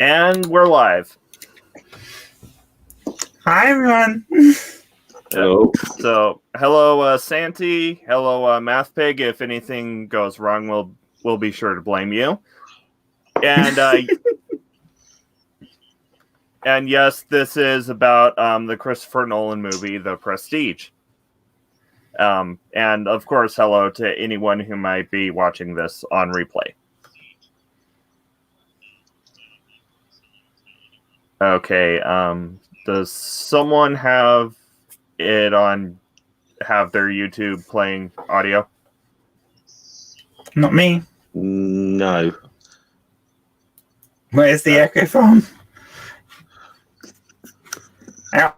And we're live. Hi, everyone. Hello. So, hello, Santi. Hello, Math Pig. If anything goes wrong, we'll be sure to blame you. And and yes, this is about the Christopher Nolan movie, The Prestige. And of course, hello to anyone who might be watching this on replay. Okay. Does someone have their YouTube playing audio? Not me. No. Where's the echo from? Ow.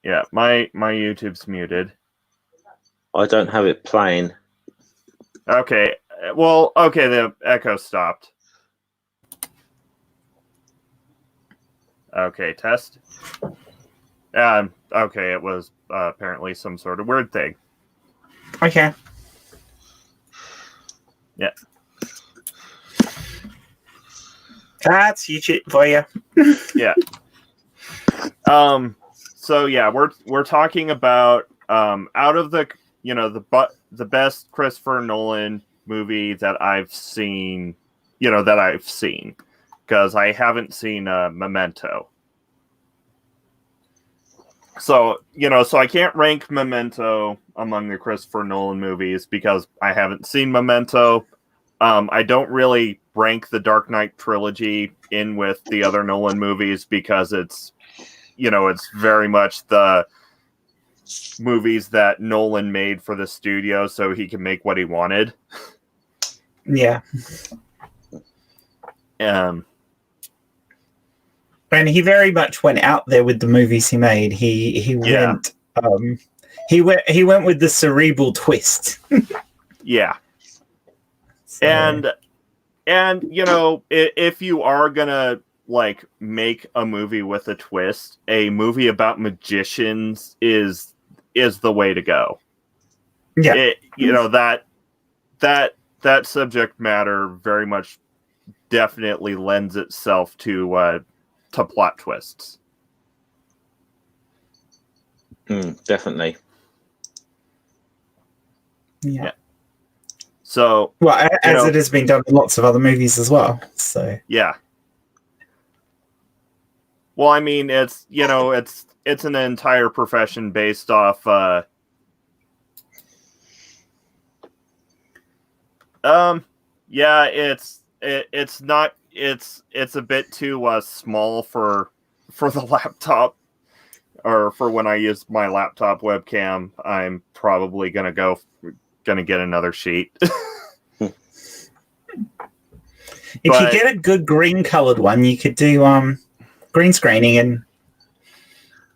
Yeah, my YouTube's muted. I don't have it playing. Okay. Well, okay, the echo stopped. Okay, test. Okay, it was apparently some sort of weird thing. Okay. Yeah. That's YouTube for you. Yeah. So yeah, we're talking about out of the the best Christopher Nolan movie that I've seen, because I haven't seen Memento. So I can't rank Memento among the Christopher Nolan movies because I haven't seen Memento. I don't really rank the Dark Knight trilogy in with the other Nolan movies because it's very much the movies that Nolan made for the studio so he can make what he wanted. Yeah. Um, And he very much went out there with the movies he made. He went with the cerebral twist. yeah. So, And if you are gonna make a movie with a twist, a movie about magicians is the way to go. yeah. That subject matter very much definitely lends itself to plot twists. Definitely. Yeah. So, well, as it has been done in lots of other movies as well. So yeah. Well, I mean, it's an entire profession based off. Yeah, it's not. It's a bit too small for the laptop, or for when I use my laptop webcam. I'm probably gonna get another sheet. if you get a good green colored one, you could do green screening and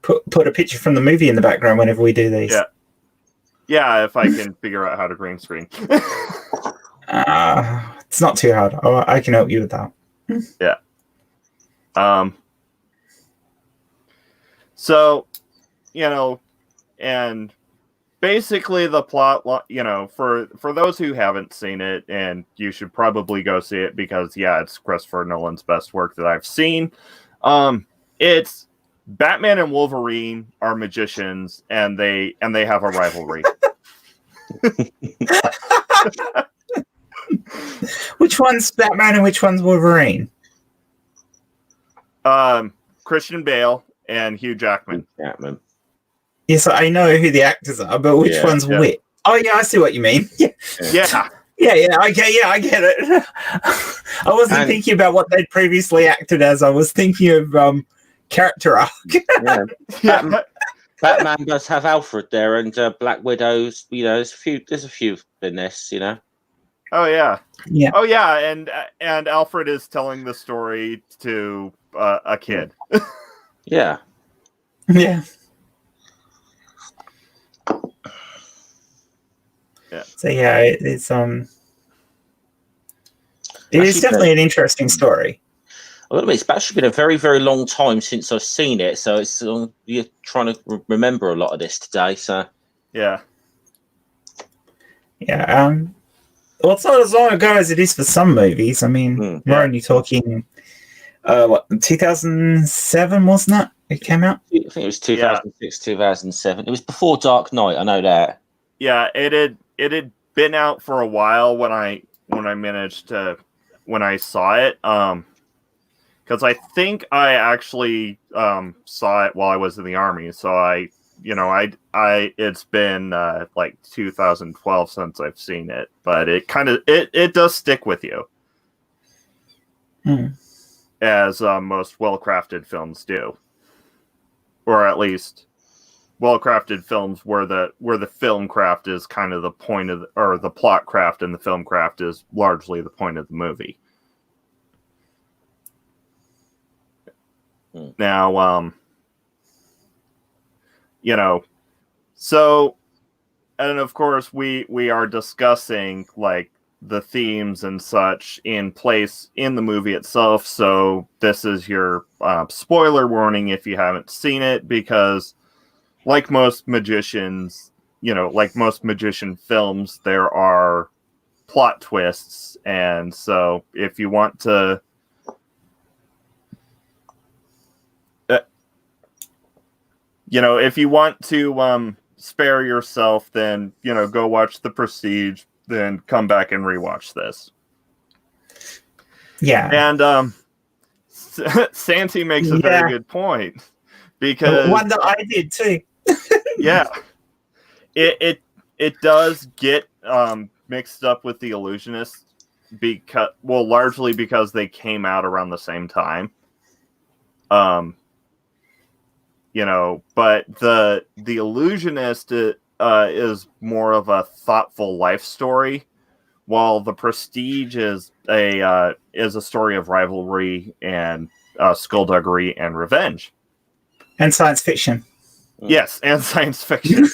put a picture from the movie in the background whenever we do these. Yeah, if I can figure out how to green screen. It's not too hard. I can help you with that. Yeah. So, and basically the plot, for those who haven't seen it, and you should probably go see it because, yeah, it's Christopher Nolan's best work that I've seen. It's Batman and Wolverine are magicians, and they have a rivalry. Which one's Batman and which one's Wolverine? Christian Bale and Hugh Jackman. Yes, I know who the actors are, but which one's which? Oh, yeah, I see what you mean. Yeah. Okay, I get it. I wasn't thinking about what they'd previously acted as. I was thinking of character arc. Batman does have Alfred there, and Black Widow's. There's a few in this. Oh yeah. Yeah. Oh yeah, and Alfred is telling the story to a kid. Yeah. Yeah. Yeah. So yeah, it's it is definitely an interesting story. It's actually been a very, very long time since I've seen it, so it's you're trying to remember a lot of this today. So yeah. Well, it's not as long ago as it is for some movies. I mean, we're only talking what, 2007, wasn't it? It came out. I think it was 2006, 2007. It was before Dark Knight. I know that. Yeah, it had been out for a while when I saw it. Because I think I actually saw it while I was in the army. So it's been like 2012 since I've seen it, but it does stick with you, as most well-crafted films do, or at least well-crafted films where the film craft is kind of the point of, or the plot craft and the film craft is largely the point of the movie. Now, so, and of course we are discussing like the themes and such in place in the movie itself. So this is your spoiler warning if you haven't seen it, because like most magician films, there are plot twists. And so if you want to, spare yourself, then, go watch The Prestige, then come back and rewatch this. Yeah. And Santi makes a very good point, because one that I did too. Yeah. It does get mixed up with The Illusionist, largely because they came out around the same time. But the Illusionist is more of a thoughtful life story, while The Prestige is a story of rivalry and skullduggery and revenge, and science fiction. Yes, and science fiction.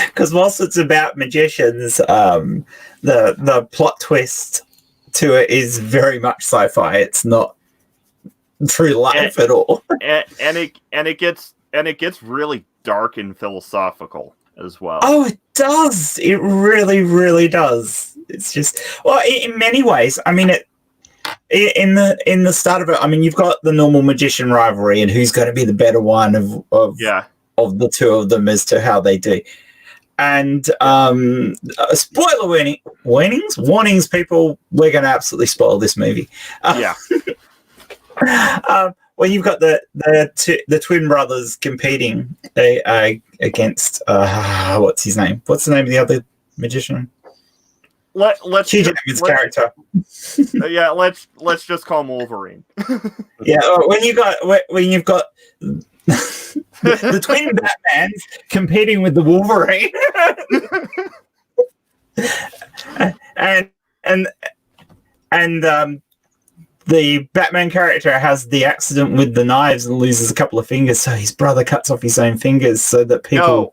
Because whilst it's about magicians, the plot twist to it is very much sci-fi. It's not true life at all. and it gets really dark and philosophical as well. Oh, it does. It really, really does. It's just, well, in many ways. I mean, in the start of it, I mean, you've got the normal magician rivalry and who's going to be the better one of the two of them as to how they do. And spoiler warnings, people, we're going to absolutely spoil this movie. When you've got the twin brothers competing against what's his name? What's the name of the other magician? Let's Hugh Jackman's character. Let's just call him Wolverine. When you've got the twin Batmans competing with the Wolverine, and the Batman character has the accident with the knives and loses a couple of fingers, so his brother cuts off his own fingers so that people.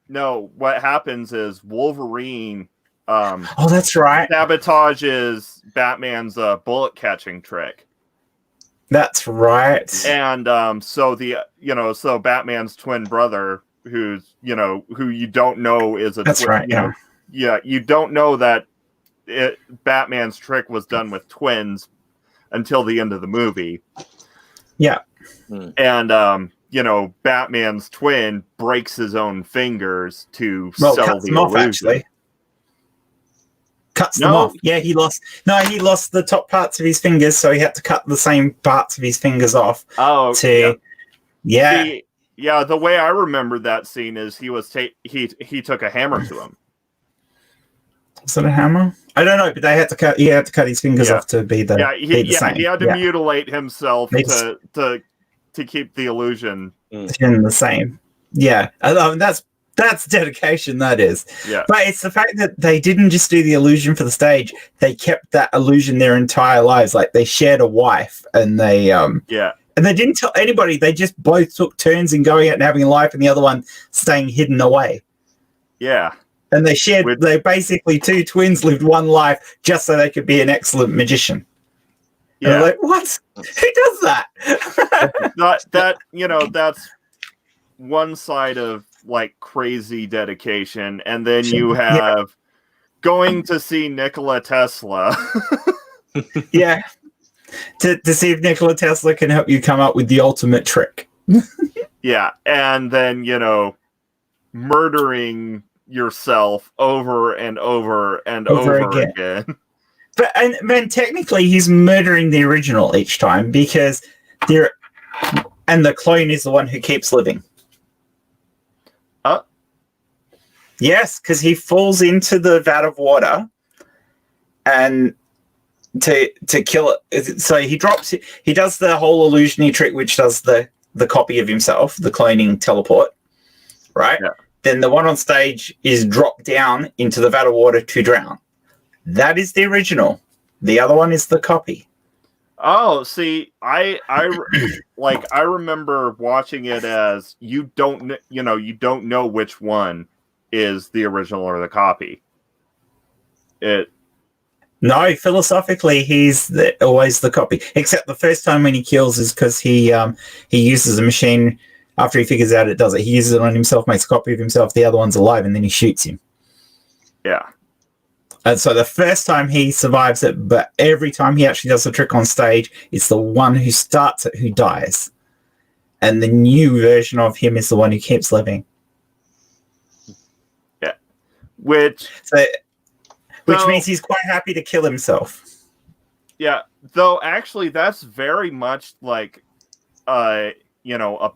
No. What happens is Wolverine. Oh, that's right. Sabotages Batman's bullet catching trick. That's right. And so Batman's twin brother, who you don't know is a that's twin, right. You don't know that Batman's trick was done with twins until the end of the movie. Yeah. And Batman's twin breaks his own fingers to sell cuts the them illusion. off, actually. Cuts them off. Yeah, he lost the top parts of his fingers, so he had to cut the same parts of his fingers off. Oh, the way I remember that scene is he took a hammer to him. Was it a hammer? I don't know, but he had to cut his fingers off to be the same. He had to mutilate himself to keep the illusion in the same. Yeah, that's dedication, that is. Yeah. But it's the fact that they didn't just do the illusion for the stage; they kept that illusion their entire lives. Like they shared a wife, and they and they didn't tell anybody. They just both took turns in going out and having a life, and the other one staying hidden away. Yeah. And they shared. They basically two twins lived one life just so they could be an excellent magician. Yeah. And like, what? Who does that? That's one side of like crazy dedication, and then you have going to see Nikola Tesla. Yeah. to see if Nikola Tesla can help you come up with the ultimate trick. Yeah, and then, murdering yourself over and over and over again. But and technically he's murdering the original each time because the clone is the one who keeps living. Yes, because he falls into the vat of water and to kill it. So he does the whole illusionary trick, which does the copy of himself, the cloning teleport, right? Yeah. Then the one on stage is dropped down into the vat of water to drown. That is the original. The other one is the copy. Oh, see, I remember watching it as you don't know which one is the original or the copy. No, philosophically, he's always the copy. Except the first time when he kills is because he uses a machine after he figures out it does it. He uses it on himself, makes a copy of himself. The other one's alive, and then he shoots him. Yeah. And so the first time he survives it, but every time he actually does the trick on stage, it's the one who starts it who dies. And the new version of him is the one who keeps living. Yeah. Which means he's quite happy to kill himself. Yeah. Though actually that's very much like a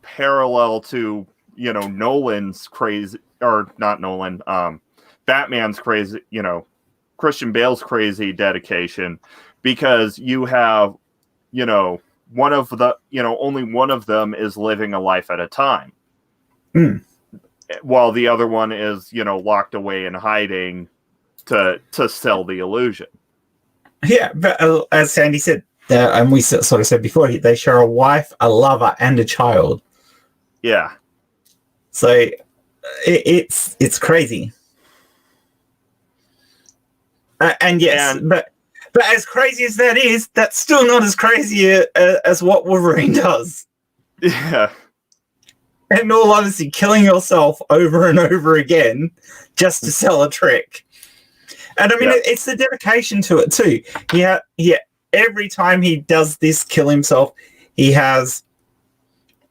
parallel to, Nolan's crazy, or not Nolan, Batman's crazy, Christian Bale's crazy dedication, because you have, one of the, only one of them is living a life at a time. While the other one is, locked away and hiding to sell the illusion. Yeah, but as Sandy said, and we sort of said before, they share a wife, a lover, and a child. Yeah. So it's crazy. And yes, but as crazy as that is, that's still not as crazy as what Wolverine does. Yeah. In all honesty, killing yourself over and over again just to sell a trick. And I mean, it's the dedication to it too. Yeah. Every time he does this, kill himself, he has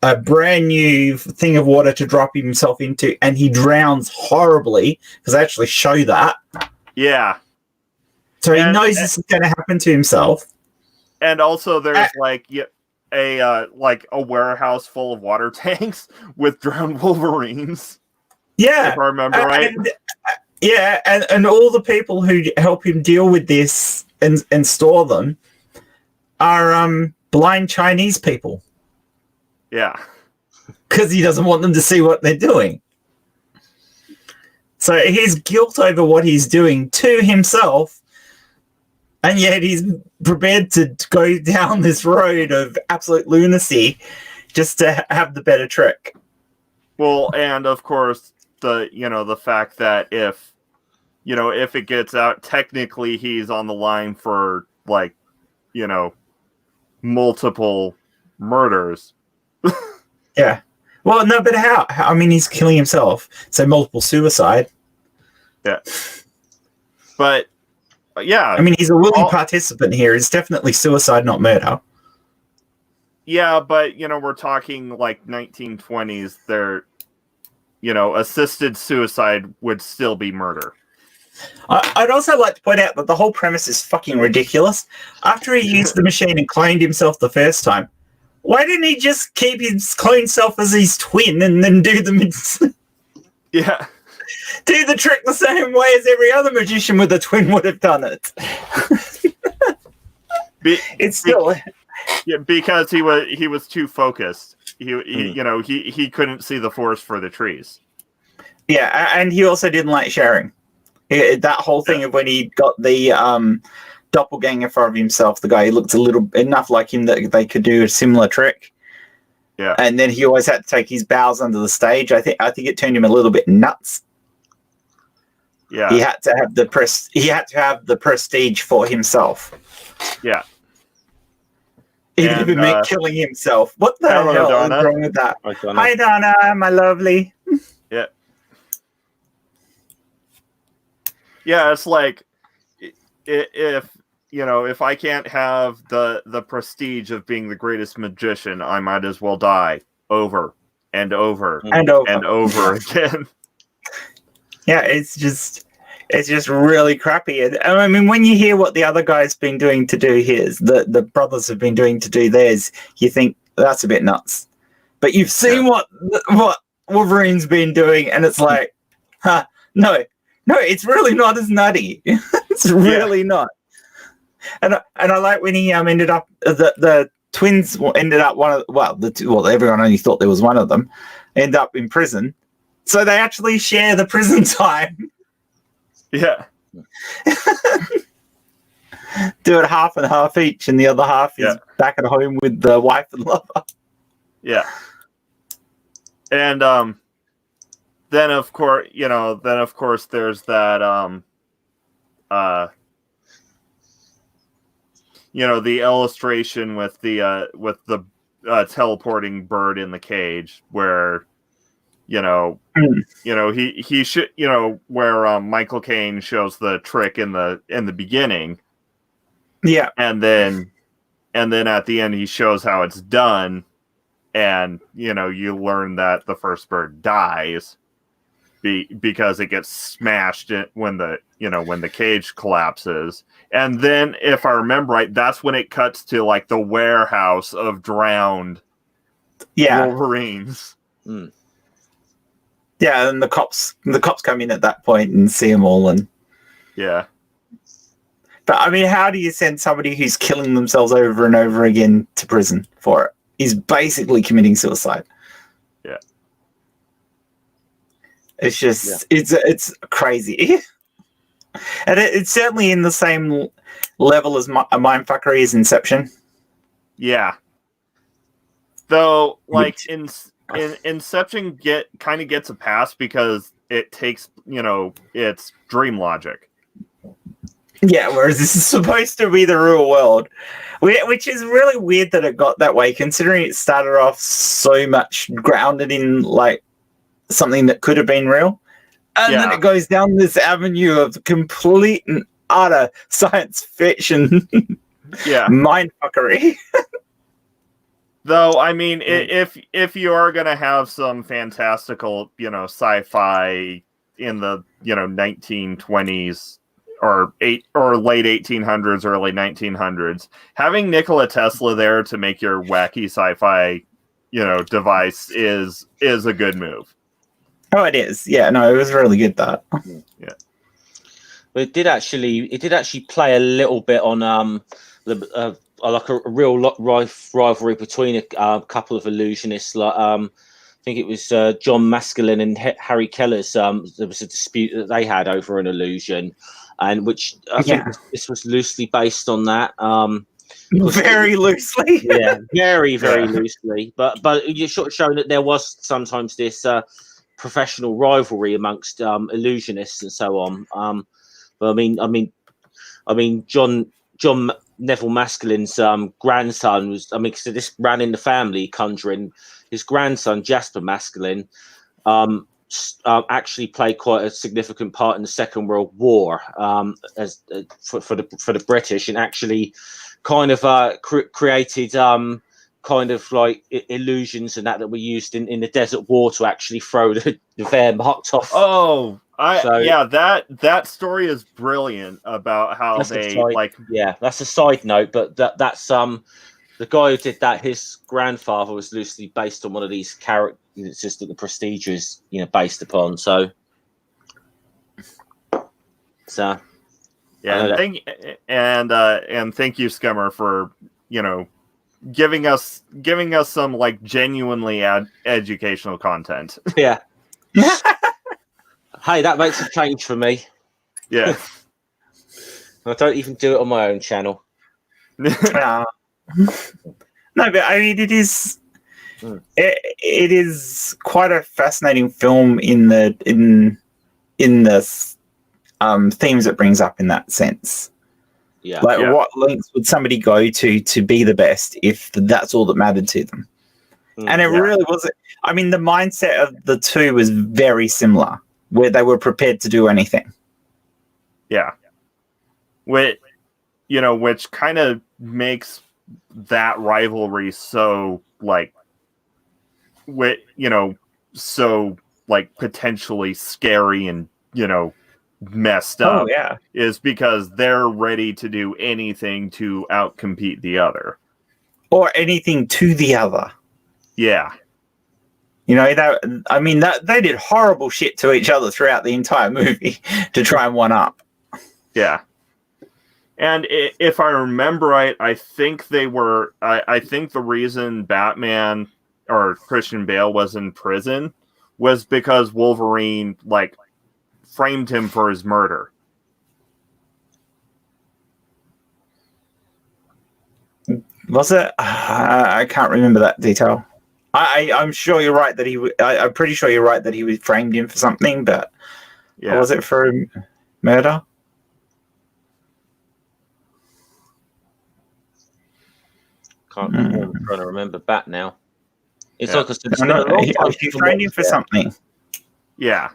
a brand new thing of water to drop himself into, and he drowns horribly, because they actually show that. Yeah. So he knows this is going to happen to himself. And also there's a warehouse full of water tanks with drowned Wolverines. Yeah. If I remember right. And all the people who help him deal with this and store them are blind Chinese people. Yeah. Because he doesn't want them to see what they're doing. So his guilt over what he's doing to himself, and yet he's prepared to go down this road of absolute lunacy just to have the better trick. Well, and of course, the fact that if it gets out, technically he's on the line for, multiple murders. Yeah. Well, no, but how? I mean, he's killing himself. So multiple suicide. Yeah. But, yeah. I mean, he's a willing participant here. It's definitely suicide, not murder. Yeah, but, we're talking like 1920s. They're, assisted suicide would still be murder. I'd also like to point out that the whole premise is fucking ridiculous. After he used the machine and cloned himself the first time, why didn't he just keep his clone self as his twin and then do the do the trick the same way as every other magician with a twin would have done it? It's still because he was too focused. He couldn't see the forest for the trees. Yeah, and he also didn't like sharing. That whole thing of when he got the doppelganger for himself, the guy who looked enough like him that they could do a similar trick. Yeah, and then he always had to take his bows under the stage. I think it turned him a little bit nuts. Yeah, he had to have the prestige for himself. Yeah, even if it meant killing himself. What the hell is wrong with that? Hi, Donna, my lovely. Yeah. Yeah, it's like if if I can't have the prestige of being the greatest magician, I might as well die over and over and over again. Yeah, it's just really crappy. And I mean, when you hear what the other guy's been doing to do his, the brothers have been doing to do theirs, you think that's a bit nuts. But you've seen what Wolverine's been doing, and it's like, no, it's really not as nutty. It's really not. And I like when he ended up the twins ended up everyone only thought there was one of them, end up in prison, so they actually share the prison time. Yeah. Do it half and half each, and the other half is back at home with the wife and lover. Yeah. And then of course there's that the illustration with the teleporting bird in the cage where he should where Michael Caine shows the trick in the beginning. Yeah. And then at the end he shows how it's done, and you learn that the first bird dies because it gets smashed when the cage collapses. And then if I remember right, that's when it cuts to like the warehouse of drowned Wolverines. Mm. Yeah, and the cops come in at that point and see them all. And yeah. But I mean, how do you send somebody who's killing themselves over and over again to prison for it? He's basically committing suicide. Yeah. It's just it's crazy. And it's certainly in the same level as a mindfuckery as Inception. Yeah. Though, like Inception kind of gets a pass because it takes, it's dream logic. Yeah, whereas this is supposed to be the real world, which is really weird that it got that way, considering it started off so much grounded in like something that could have been real, and then it goes down this avenue of complete and utter science fiction, mindfuckery. Though, I mean, if you are going to have some fantastical, sci-fi in the, 1920s or late 1800s, early 1900s, having Nikola Tesla there to make your wacky sci-fi, device is a good move. Oh, it is. Yeah, no, it was really good, that. Yeah. But it did actually play a little bit on like a real rivalry between a couple of illusionists. Like I think it was John Maskelyne and Harry Keller's. There was a dispute that they had over an illusion, and which I think this was loosely based on that. Very loosely. Yeah, very loosely. But you're sort of showing that there was sometimes this professional rivalry amongst illusionists and so on. But I mean, John Neville Maskelyne's grandson was, so this ran in the family, conjuring. His grandson, Jasper Maskelyne, actually played quite a significant part in the Second World War as for the British, and actually kind of created kind of like illusions and that were used in the Desert War to actually throw the Wehrmacht off. Oh, that story is brilliant about how they that's a side note, but that's the guy who did that, his grandfather was loosely based on one of these characters that the Prestige is based upon. So yeah, and thank you, Scummer, for giving us some like genuinely educational content. Yeah. Hey, that makes a change for me. Yeah. I don't even do it on my own channel. No, but I mean, it is quite a fascinating film in the themes it brings up in that sense. Yeah. Like, what lengths would somebody go to be the best if that's all that mattered to them? And it really was. I mean, the mindset of the two was very similar, where they were prepared to do anything. Yeah. which kind of makes that rivalry so so potentially scary and messed up. Oh yeah, is because they're ready to do anything to outcompete the other, or anything to the other. Yeah. That they did horrible shit to each other throughout the entire movie to try and one up. Yeah. And if I remember right, I think they were. I think the reason Batman or Christian Bale was in prison was because Wolverine framed him for his murder. Was it? I can't remember that detail. I'm sure you're right that I'm pretty sure you're right that he framed him for something, but was it for murder? I'm trying to remember Bat now. It's like it's been a long time. He framed him for something. Yeah.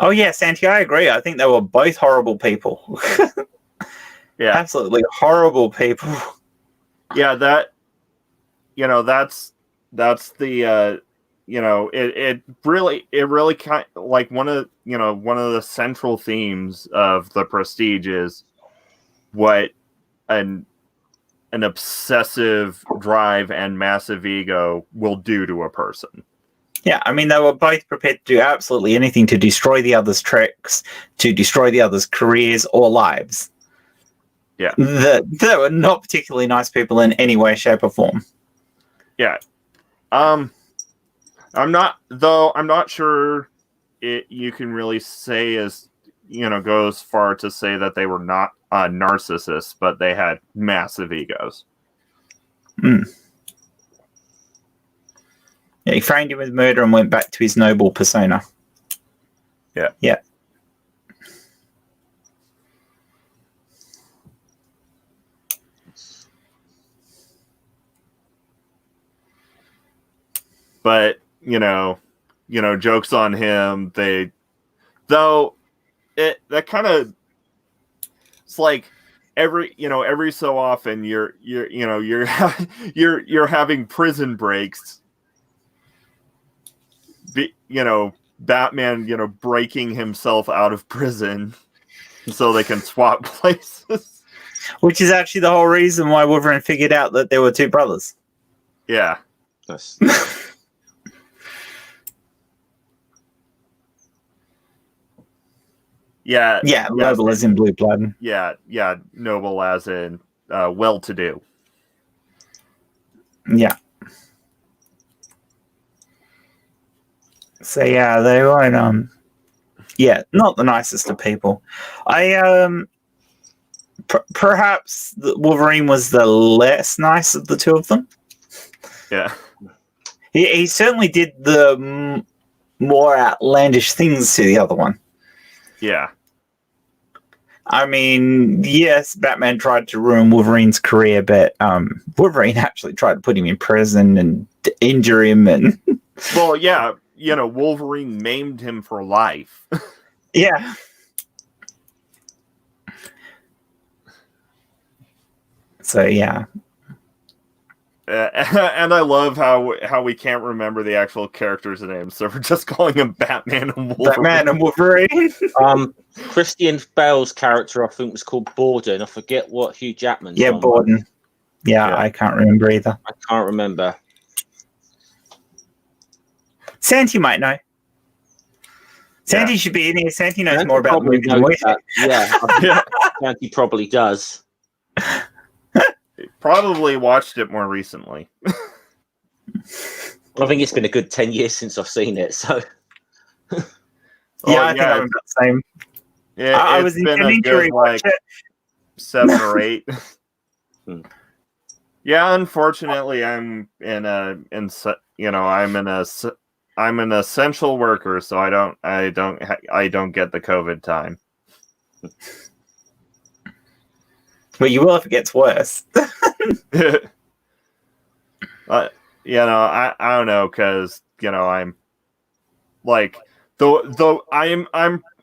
Oh yeah, Santi, I agree. I think they were both horrible people. Yeah, absolutely horrible people. Yeah, that's the it really kind of one of the central themes of The Prestige is what an obsessive drive and massive ego will do to a person. Yeah, they were both prepared to do absolutely anything to destroy the other's tricks, to destroy the other's careers or lives. Yeah. They were not particularly nice people in any way, shape, or form. Yeah. I'm not sure you can really say go as far to say that they were not narcissists, but they had massive egos. Mm. Yeah, he framed him with murder and went back to his noble persona. Yeah. Yeah. But jokes on him. That kind of, it's like every so often you're having prison breaks. Batman breaking himself out of prison so they can swap places. Which is actually the whole reason why Wolverine figured out that there were two brothers. Yeah. Nice. Yeah. Yeah, noble as in blue blood. Yeah, noble as in well-to-do. Yeah. So yeah, they weren't not the nicest of people. Perhaps Wolverine was the less nice of the two of them. Yeah. He certainly did the more outlandish things to the other one. Yeah. Yes, Batman tried to ruin Wolverine's career, but Wolverine actually tried to put him in prison and injure him. And well, yeah, Wolverine maimed him for life. Yeah. So yeah. And I love how we can't remember the actual characters' names, so we're just calling them Batman and Wolverine. Batman and Wolverine. Christian Bale's character, I think, was called Borden. I forget what Hugh Jackman's. Yeah, Borden. Yeah, I can't remember either. I can't remember. Santi might know. Santi should be in here. Santi knows more about the movie than we do. Yeah, Santi probably does. Probably watched it more recently. I think it's been a good 10 years since I've seen it, so. Yeah, I think I'm about the same. Yeah, I was intending to rewatch it. 7 or 8. Yeah, unfortunately, I'm an essential worker, so I don't get the COVID time. Well, you will if it gets worse. I don't know, because I'm like, though I'm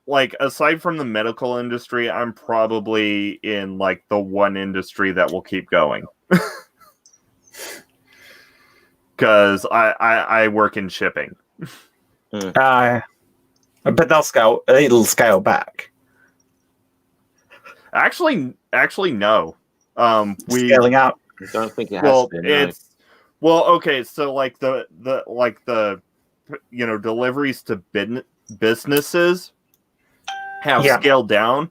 like aside from the medical industry, I'm probably in like the one industry that will keep going. Because I work in shipping. But it'll scale back. Actually, no. Scaling up. I don't think it has been. Okay. So like the deliveries to businesses have scaled down,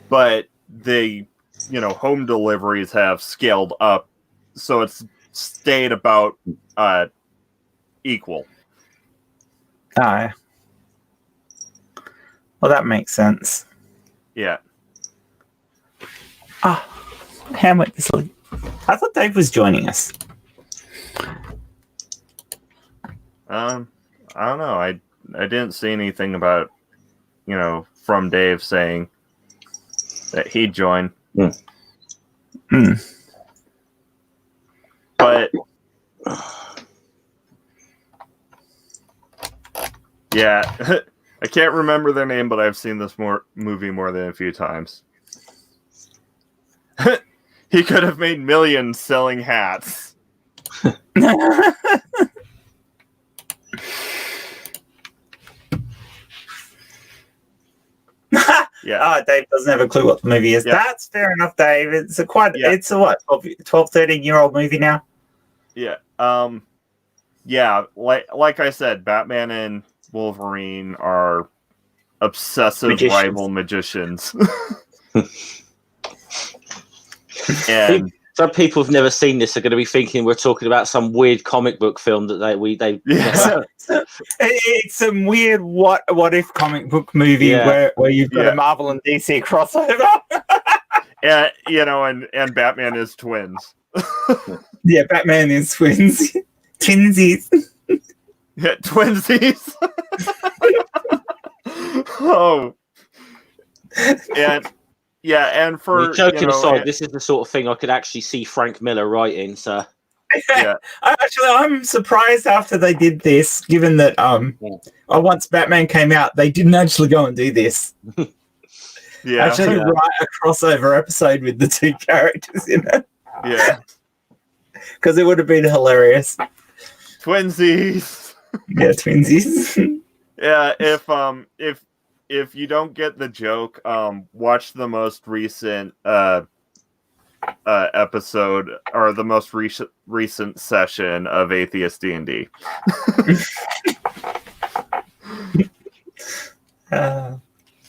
but the home deliveries have scaled up, so it's stayed about equal. Well, that makes sense. Yeah. Ham went to sleep. I thought Dave was joining us. I don't know. I didn't see anything about from Dave saying that he'd join. But yeah, I can't remember their name, but I've seen this movie more than a few times. He could have made millions selling hats. Yeah. Dave doesn't have a clue what the movie is. Yeah. That's fair enough, Dave. It's a 12, 13-year-old movie now. Yeah. Yeah, like I said, Batman and Wolverine are obsessive rival magicians. And some people who've never seen this are going to be thinking we're talking about some weird comic book film that they it's some weird what if comic book movie where you've got a Marvel and DC crossover. And Batman is twins. Yeah, Batman is twins. Twinsies. Yeah, twinsies. Oh. And for joking aside, this is the sort of thing I could actually see Frank Miller writing. So, yeah. Actually, I'm surprised after they did this, given that once Batman came out, they didn't actually go and do this. Write a crossover episode with the two characters in it. Yeah, because it would have been hilarious. Twinsies. Yeah, twinsies. Yeah, if you don't get the joke, watch the most recent episode or the most recent session of Atheist D&D.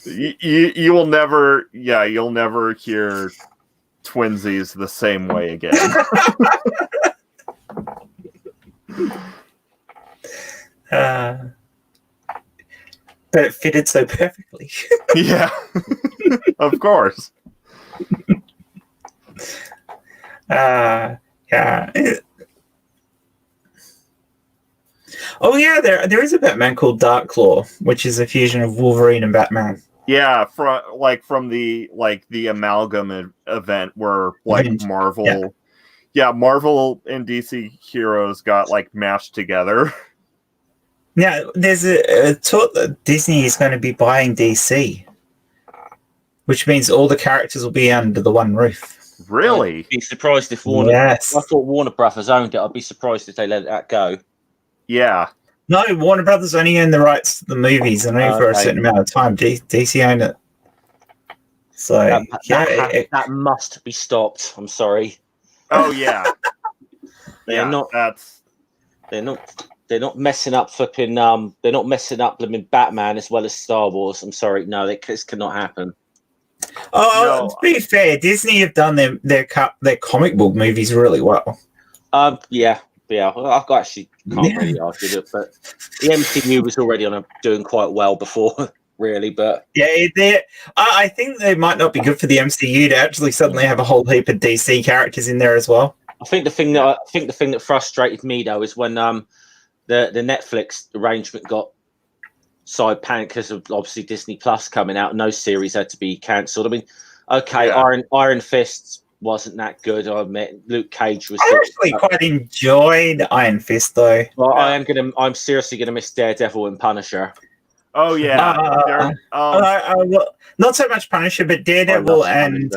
You'll never hear twinsies the same way again. But it fitted so perfectly. Yeah, of course. Yeah. Oh yeah, there is a Batman called Dark Claw, which is a fusion of Wolverine and Batman. Yeah, from the amalgam event where Marvel, Marvel and DC heroes got mashed together. Now, there's a talk that Disney is going to be buying DC, which means all the characters will be under the one roof. Really? I'd be surprised if Warner. Yes. I thought Warner Brothers owned it. I'd be surprised if they let that go. Yeah. No, Warner Brothers only own the rights to the movies, and only for a certain amount of time. DC own it. So that must be stopped. I'm sorry. Oh yeah. They're not messing up flipping. They're not messing up flipping Batman as well as Star Wars. I'm sorry. No, this cannot happen. Oh, to be fair, Disney have done their comic book movies really well. Yeah. I've actually can't really argue it, but the MCU was already doing quite well before, really. But yeah, I think they might not be good for the MCU to actually suddenly have a whole heap of DC characters in there as well. I think the thing that frustrated me though is when the Netflix arrangement got side panicked because of obviously Disney Plus coming out and those series had to be cancelled. I mean, okay, yeah. Iron Fist wasn't that good, I admit. Luke Cage was. I actually quite enjoyed Iron Fist though. Well, I'm seriously gonna miss Daredevil and Punisher. Oh yeah. Well, not so much Punisher, but Daredevil and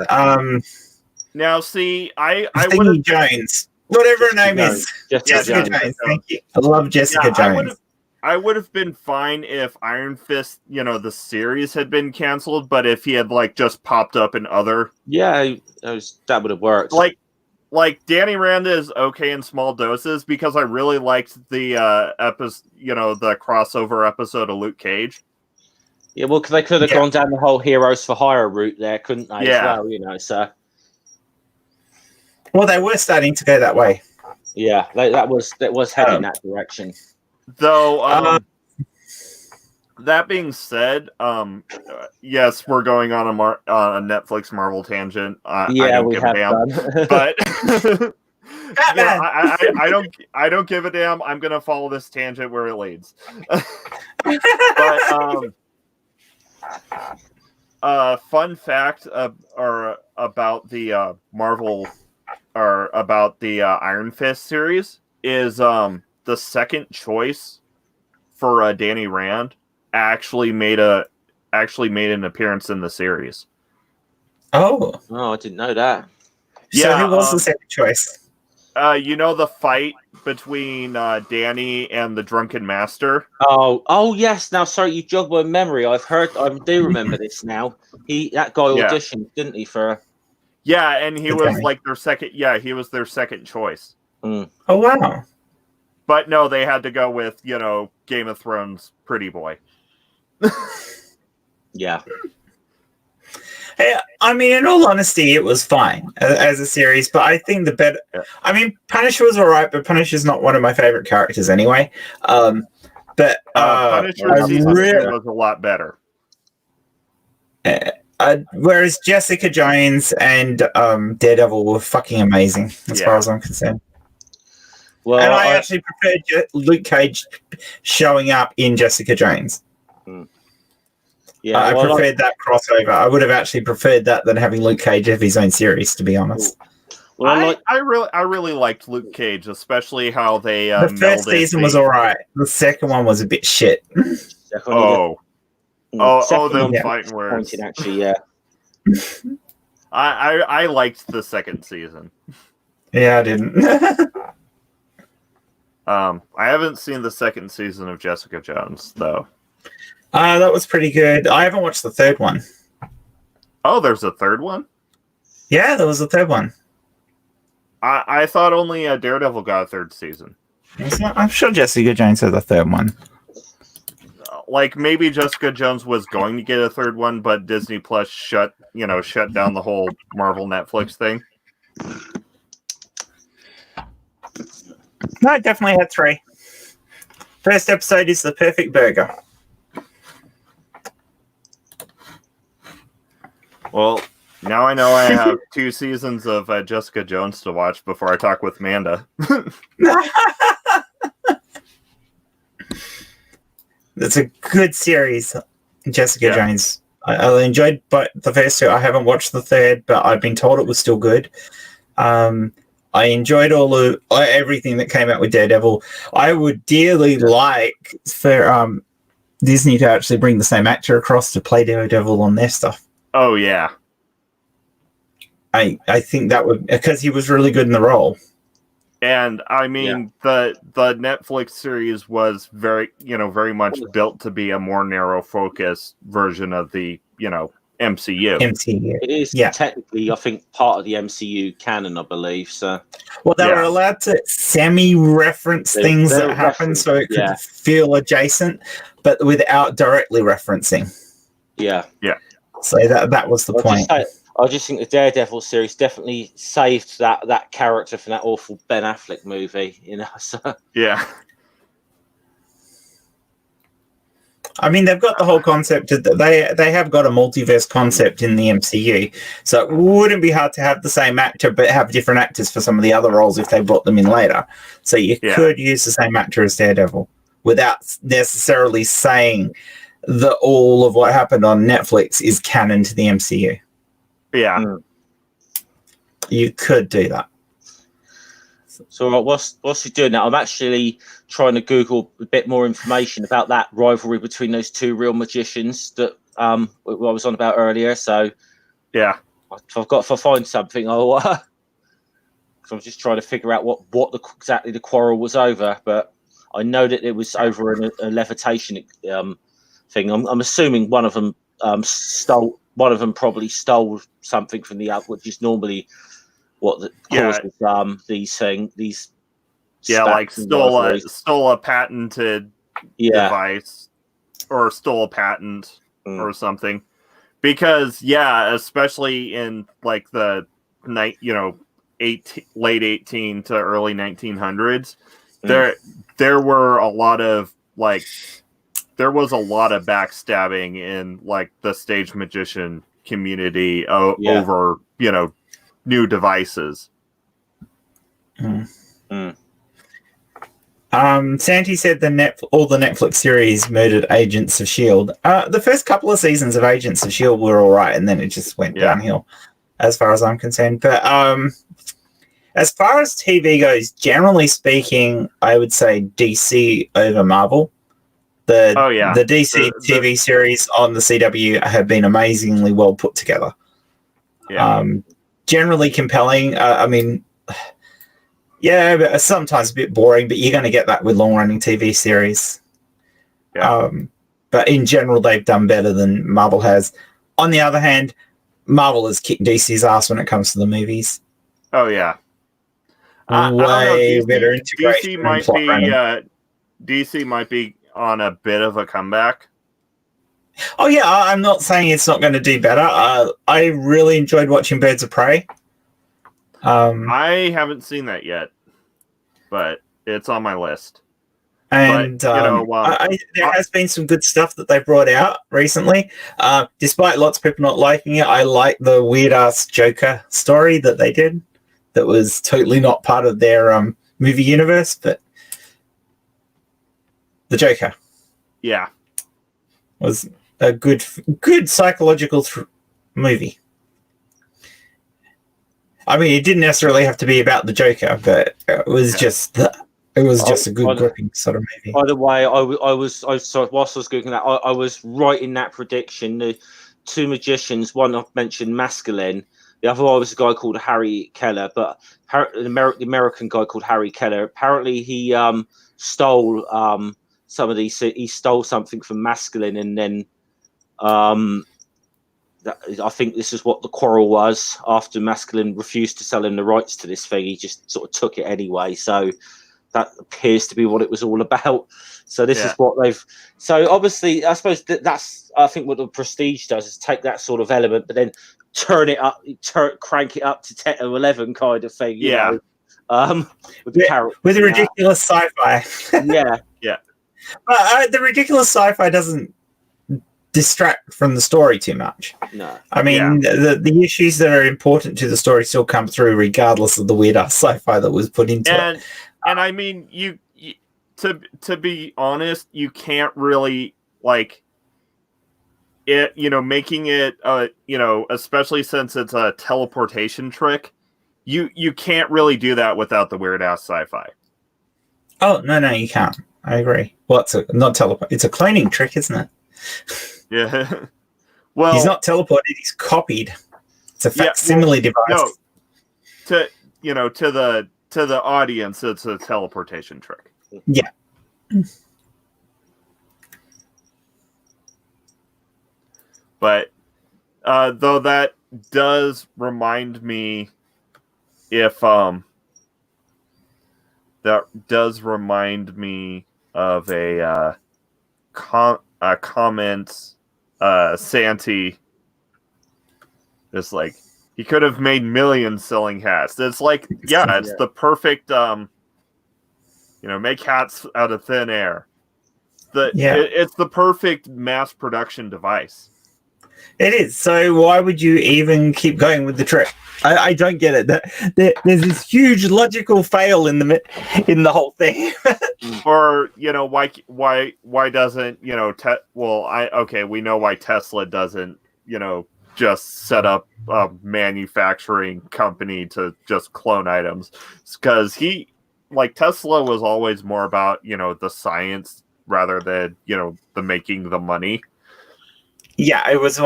Now, see, I would Jones, whatever her name is, Jessica Jones. Thank you. I love Jessica Jones. I would have been fine if Iron Fist, the series had been canceled, but if he had just popped up in other, that would have worked. Like Danny Rand is okay in small doses because I really liked the episode, the crossover episode of Luke Cage. Yeah, well, because they could have gone down the whole Heroes for Hire route there, couldn't they? Yeah. As well, so. Well, they were starting to go that way. Yeah, that was heading that direction. Though, that being said, yes, we're going on a Netflix Marvel tangent. I don't give a damn, but I don't give a damn. I'm gonna follow this tangent where it leads. But fun fact about the Marvel or about the Iron Fist series is the second choice for Danny Rand actually made an appearance in the series. Oh, I didn't know that. So who was the second choice? The fight between Danny and the Drunken Master. Oh yes. Now, sorry, you jogged my memory. I do remember this now. That guy auditioned, didn't he, for? Yeah, and he was their second. Yeah, he was their second choice. Oh wow! But no, they had to go with Game of Thrones pretty boy. Yeah. I mean, in all honesty, it was fine as a series, but I think the better. Yeah. I mean, Punisher was alright, but Punisher's not one of my favorite characters anyway. But Punisher season 2 was a lot better. Whereas Jessica Jones and Daredevil were fucking amazing, as far as I'm concerned. Well, and I actually preferred Luke Cage showing up in Jessica Jones. Yeah, I preferred that crossover. I would have actually preferred that than having Luke Cage have his own series, to be honest. Well, I really liked Luke Cage, especially how they the first season was alright. The second one was a bit shit. Them fighting words. Actually, yeah. I liked the second season. Yeah, I didn't. I haven't seen the second season of Jessica Jones though. That was pretty good. I haven't watched the third one. Oh, there's a third one? Yeah, there was a third one. I thought only Daredevil got a third season. I'm sure Jessica Jones had a third one. Maybe Jessica Jones was going to get a third one, but Disney Plus shut down the whole Marvel Netflix thing. No, it definitely had 3. First episode is The Perfect Burger. Well, now I know I have 2 seasons of Jessica Jones to watch before I talk with Amanda. It's a good series, Jessica Jones. I enjoyed the first 2. I haven't watched the third, but I've been told it was still good. I enjoyed everything that came out with Daredevil. I would dearly like for Disney to actually bring the same actor across to play Daredevil on their stuff. Oh yeah, I think that would, because he was really good in the role. And I mean, the Netflix series was very much built to be a more narrow focus version of the MCU. It is technically, I think, part of the MCU canon, I believe. So, well, they were allowed to semi-reference things that happened, so it could feel adjacent, but without directly referencing. Yeah. So that was the point. I just think the Daredevil series definitely saved that character from that awful Ben Affleck movie. So. Yeah. I mean, they've got the whole concept. They have got a multiverse concept in the MCU, so it wouldn't be hard to have the same actor, but have different actors for some of the other roles if they brought them in later. So you could use the same actor as Daredevil without necessarily saying that all of what happened on Netflix is canon to the MCU. Yeah. You could do that. So what's he doing now? I'm actually trying to Google a bit more information about that rivalry between those two real magicians that I was on about earlier. So yeah, if I find something, I'll. So I'm just trying to figure out what exactly the quarrel was over, but I know that it was over a levitation thing. I'm assuming one of them stole. One of them probably stole something from the other, which is normally what causes these. Yeah, like stole a patented device, or stole a patent or something. Because especially in like the night, late 18 to early 1900s, there were a lot of there was a lot of backstabbing in like the stage magician community over new devices. Santi said all the Netflix series murdered Agents of S.H.I.E.L.D. The first couple of seasons of Agents of S.H.I.E.L.D. were all right, and then it just went downhill, as far as I'm concerned. But as far as TV goes, generally speaking, I would say DC over Marvel. The DC TV series on the CW have been amazingly well put together. Yeah. Generally compelling. But sometimes a bit boring, but you're going to get that with long-running TV series. Yeah. But in general, they've done better than Marvel has. On the other hand, Marvel has kicked DC's ass when it comes to the movies. Oh, yeah. Way better integration. DC might be on a bit of a comeback. Oh, yeah, I'm not saying it's not going to do better. I really enjoyed watching Birds of Prey. I haven't seen that yet, but it's on my list. And there has been some good stuff that they brought out recently. Despite lots of people not liking it, I like the weird-ass Joker story that they did that was totally not part of their movie universe, but the Joker was a good psychological movie. I mean, it didn't necessarily have to be about the Joker, but it was just a good gripping sort of movie. By the way, I was whilst I was googling that, I was right in that prediction. The two magicians, one I've mentioned, masculine. The other one was a guy called Harry Keller, but the American guy called Harry Keller. Apparently, he stole some of these. He stole something from masculine, and then I think this is what the quarrel was. After masculine refused to sell him the rights to this thing, he just sort of took it anyway. So that appears to be what it was all about. So this is what they've. So obviously, I suppose that's I think what the Prestige does is take that sort of element, but then turn it up, crank it up to 10 or 11 kind of thing. You know? With the ridiculous sci-fi. Yeah. But the ridiculous sci-fi doesn't distract from the story too much. No. I mean, the issues that are important to the story still come through regardless of the weird-ass sci-fi that was put into it. And I mean, you to be honest, you can't really like it, making it especially since it's a teleportation trick, you can't really do that without the weird-ass sci-fi. Oh, no, you can't. I agree. Well, it's it's a cloning trick, isn't it? Yeah. Well, he's not teleported, he's copied. It's a facsimile device. No. To the audience, it's a teleportation trick. Yeah. But though that does remind me of a comment Santi is like, he could have made millions selling hats. It's like, it's the perfect make hats out of thin air. It's the perfect mass production device. It is. So why would you even keep going with the trick? I don't get it. There's this huge logical fail in the whole thing. Or why doesn't we know why Tesla doesn't just set up a manufacturing company to just clone items, because Tesla was always more about, the science rather than, the making the money. Yeah, it was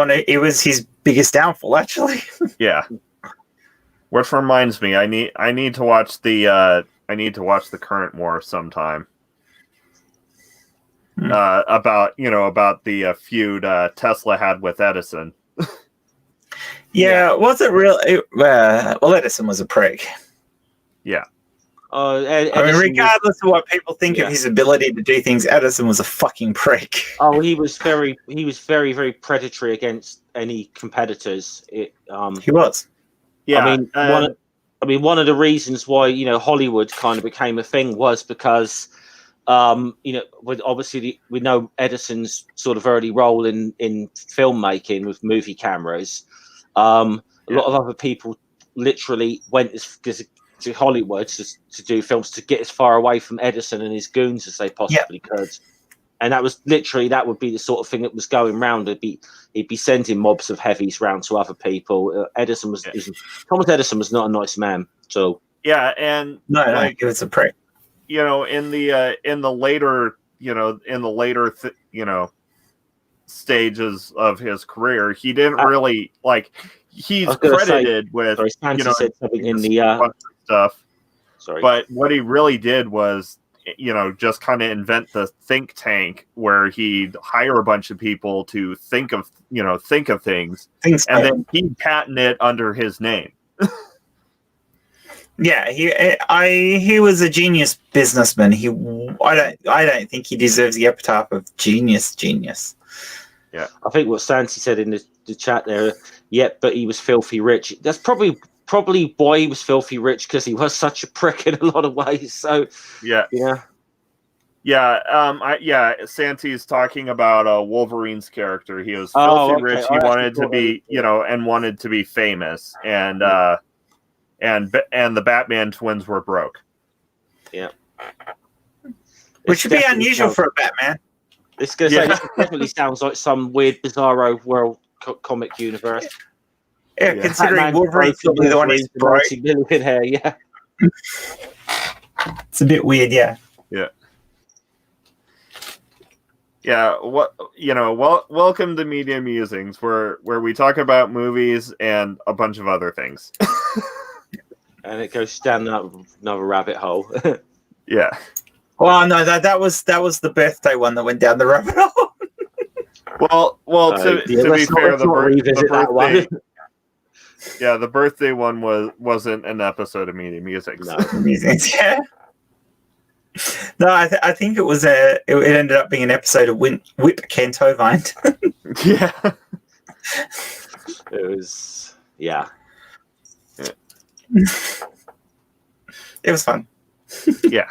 his biggest downfall, actually. Yeah. Which reminds me, I need to watch the current war sometime. About the feud Tesla had with Edison. Yeah, was it real? Well, Edison was a prick. Yeah. Regardless of what people think of his ability to do things, Edison was a fucking prick. Oh, he was very, very predatory against any competitors. He was. Yeah. One of the reasons why Hollywood kind of became a thing was because obviously we know Edison's sort of early role in filmmaking with movie cameras. A lot of other people literally went to Hollywood to do films to get as far away from Edison and his goons as they possibly could. And that would be the sort of thing that was going round. He'd be sending mobs of heavies round to other people. Thomas Edison was not a nice man. So and no, he was a prick. In the later stages of his career, he didn't really he's credited with said something in the stuff. Sorry, but what he really did was just kind of invent the think tank, where he'd hire a bunch of people to think of things, and then he'd patent it under his name. Yeah, he was a genius businessman. I don't think he deserves the epitaph of genius. Yeah, I think what Santi said in the chat there. But he was filthy rich. That's probably why he was filthy rich, because he was such a prick in a lot of ways. So yeah. Santi's talking about Wolverine's character. He was filthy rich. He wanted to be, and wanted to be famous, and the Batman twins were broke. Yeah, which would be unusual for a Batman. This definitely sounds like some weird Bizarro world comic universe. Yeah, considering Wolverine's probably the one who's broke. Millionaire, yeah. It's a bit weird, yeah. Yeah. Yeah, welcome to Media Musings, where we talk about movies and a bunch of other things. And it goes down another rabbit hole. Yeah. Well, no, that was the birthday one that went down the rabbit hole. Well, to be fair, the birthday one wasn't an episode of Media Musings. No, yeah. No, I think it was it ended up being an episode of Whip Cantovine. Yeah. It was, yeah. It was fun. Yeah.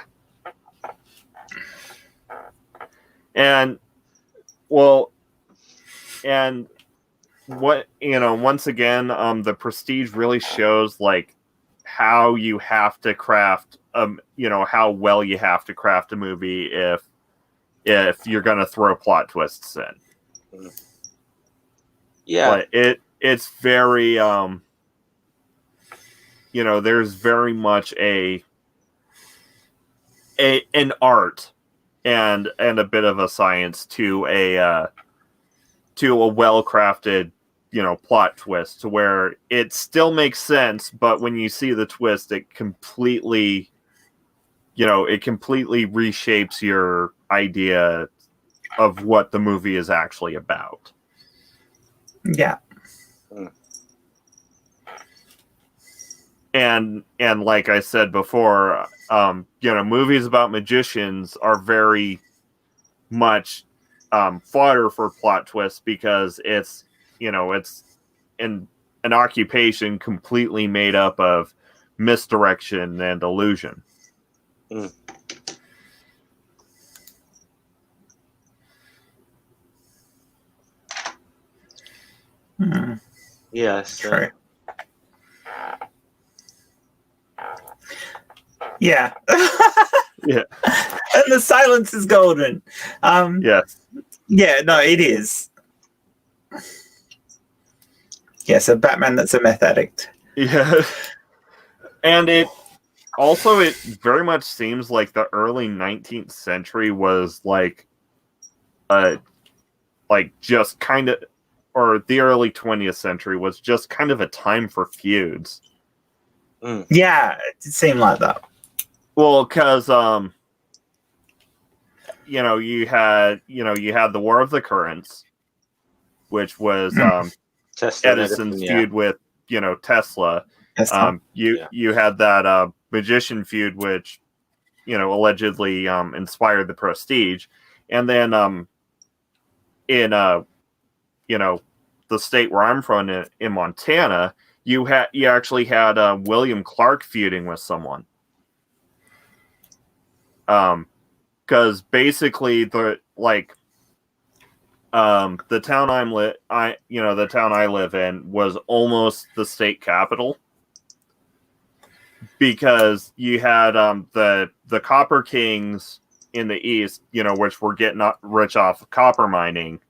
And what, once again, the Prestige really shows how you have to craft, how well you have to craft a movie if you're going to throw plot twists in. Yeah. But it's very, there's very much an art and a bit of a science to a well-crafted, plot twist, where it still makes sense, but when you see the twist, it completely reshapes your idea of what the movie is actually about. Yeah. And like I said before, movies about magicians are very much fodder for plot twists, because it's an occupation completely made up of misdirection and illusion. Mm. Mm. Yes. True. Yeah. Yeah. And the silence is golden. Yes. Yeah, no, it is. Yes, a Batman that's a meth addict. Yeah. And it very much seems like the early 19th century was like just kind of, or the early 20th century was just kind of a time for feuds. Yeah, it seemed like that. Well, because you had the War of the Currents, which was Edison's feud with Tesla. You had that magician feud, which allegedly inspired the Prestige, and then in the state where I'm from in Montana, you actually had William Clark feuding with someone. Because basically the town the town I live in was almost the state capital, because you had the Copper Kings in the east, which were getting rich off of copper mining,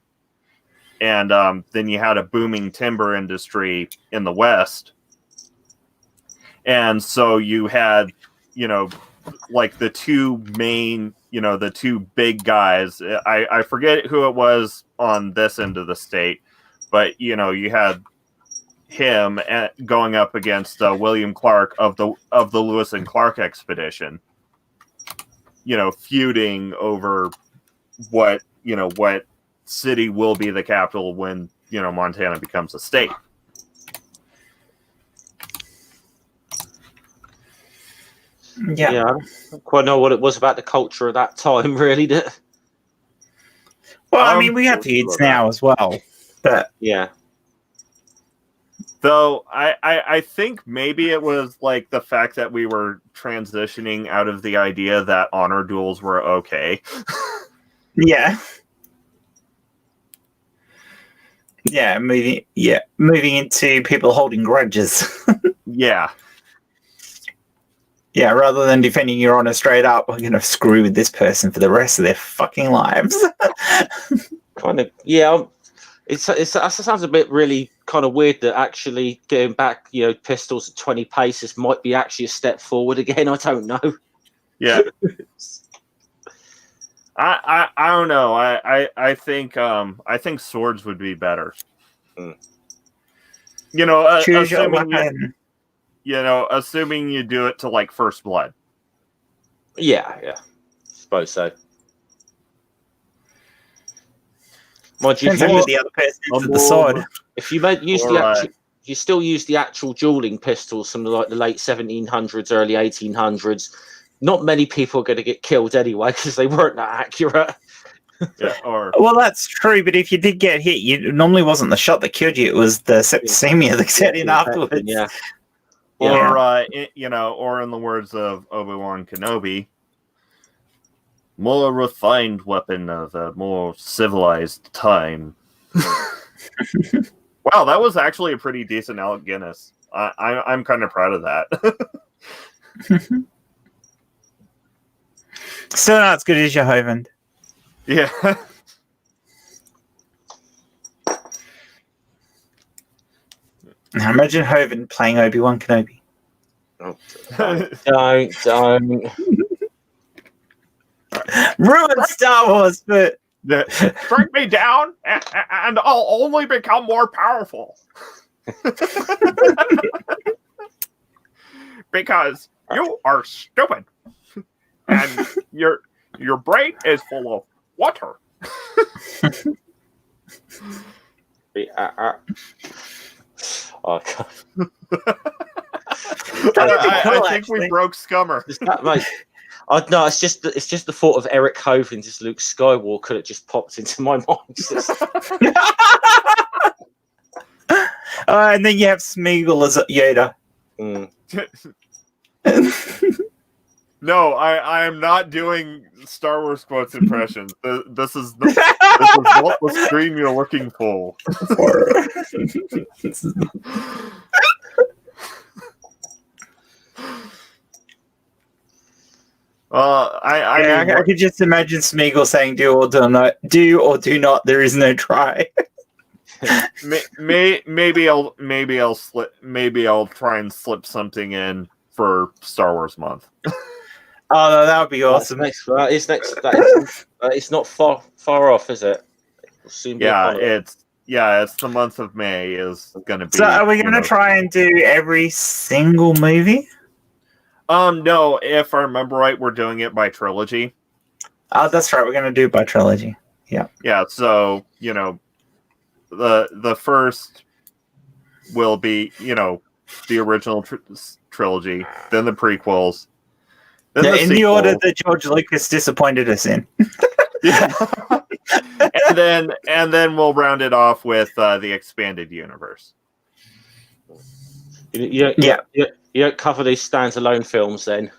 and then you had a booming timber industry in the west, and so you had the two main, the two big guys. I forget who it was on this end of the state, but you had him going up against William Clark of the Lewis and Clark expedition, feuding over what city will be the capital when Montana becomes a state. Yeah, I don't quite know what it was about the culture of that time, really. Well, I mean, we have feuds now as well, but yeah. Though I think maybe it was like the fact that we were transitioning out of the idea that honor duels were okay. Yeah. Yeah, moving into people holding grudges. Yeah. Yeah, rather than defending your honor straight up, we're going to screw with this person for the rest of their fucking lives. Kind of, yeah. It sounds a bit really kind of weird that actually getting back, pistols at 20 paces might be actually a step forward again. I don't know. Yeah. I don't know. I think swords would be better. Assuming you do it to like first blood. Yeah. Suppose so. Mind you, the other person into the sword. If you you still use the actual dueling pistols from the late 1700s, early 1800s, not many people are going to get killed anyway because they weren't that accurate. Yeah, well, that's true, but if you did get hit, it normally wasn't the shot that killed you; it was the septicemia that set in afterwards. Yeah. Or in the words of Obi-Wan Kenobi, more refined weapon of a more civilized time. Wow, that was actually a pretty decent Alec Guinness. I'm kind of proud of that. Still not as good as your Hovend. Yeah. Now imagine Hovend playing Obi-Wan Kenobi. Oh, don't. Ruin Star Wars, but strike me down, and I'll only become more powerful. Because you are stupid, and your brain is full of water. Oh, God. I think we broke Scummer. No, it's just the thought of Eric Hovland as Luke Skywalker that just popped into my mind. And then you have Smeagol as Yoda. No, I am not doing Star Wars quotes impressions. This is not the stream you're looking for. I could just imagine Smeagol saying, "Do or do not. There is no try." maybe I'll try and slip something in for Star Wars month. Oh, no, that would be awesome. It's not far off, is it? It'll soon be it's the month of May is going to be. So, are we going to try and do every single movie? No. If I remember right, we're doing it by trilogy. Oh, that's right. We're going to do it by trilogy. Yeah. Yeah. So the first will be the original trilogy, then the prequels, then the in the order that George Lucas disappointed us in. Yeah. and then we'll round it off with the expanded universe. You don't cover these standalone films then.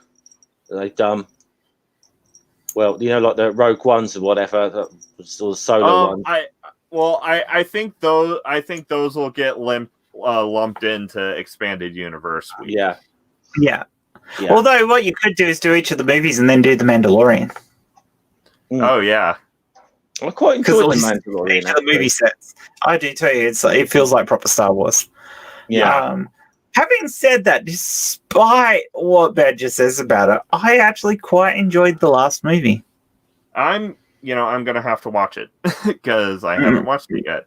Like well, like the Rogue Ones or whatever, or the solo one. I think those will get lumped into expanded universe week. Yeah. Although what you could do is do each of the movies and then do the Mandalorian. Oh yeah. I quite enjoy the Mandalorian. Each of the movie sets. I do too. It feels like proper Star Wars. Yeah. Having said that, despite what Badger says about it, I actually quite enjoyed the last movie. I'm gonna have to watch it because I haven't watched it yet.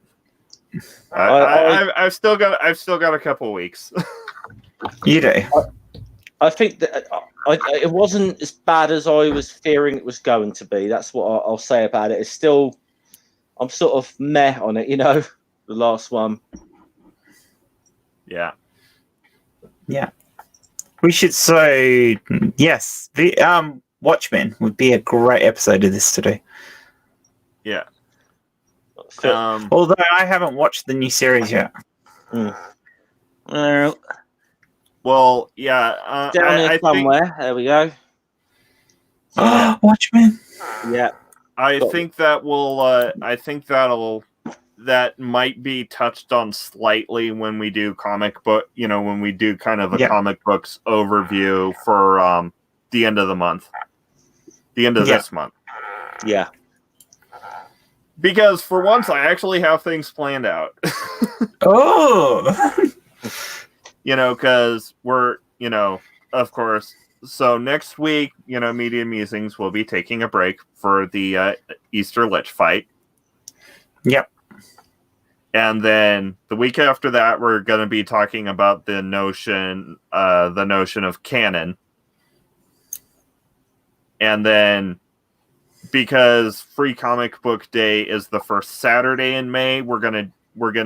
I've still got a couple weeks. You do. I think that it wasn't as bad as I was fearing it was going to be. That's what I'll say about it. It's still, I'm sort of meh on it, the last one. Yeah. Yeah. We should say, yes, the Watchmen would be a great episode of this to do. Yeah. Although I haven't watched the new series yet. Well, yeah. Down there somewhere. There we go. Watchmen. Yeah. I think that that might be touched on slightly when we do comic book, when we do kind of a comic books overview for the end of the month. The end of this month. Yeah. Because for once I actually have things planned out. Oh. Because we're, of course. So next week, Media Musings will be taking a break for the Easter Lich fight. Yep. And then the week after that, we're going to be talking about the notion of canon. And then, because Free Comic Book Day is the first Saturday in May, we're gonna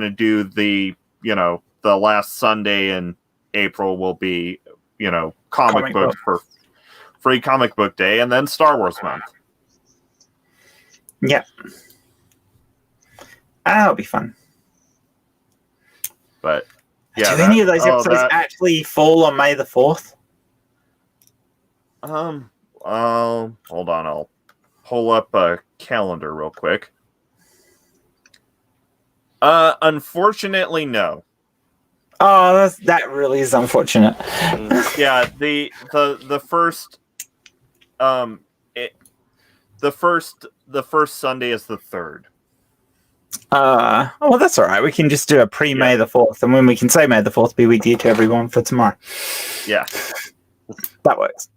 do the the last Sunday in April will be comic book for Free Comic Book Day, and then Star Wars month. Yeah, that'll be fun. But yeah, do any of those episodes actually fall on May the 4th? Hold on, I'll pull up a calendar real quick. Unfortunately, no. Oh, that really is unfortunate. Yeah, the first the first Sunday is the 3rd. Well, that's all right. We can just do a pre-May the 4th, and when we can say May the 4th be with you to everyone for tomorrow. Yeah, that works.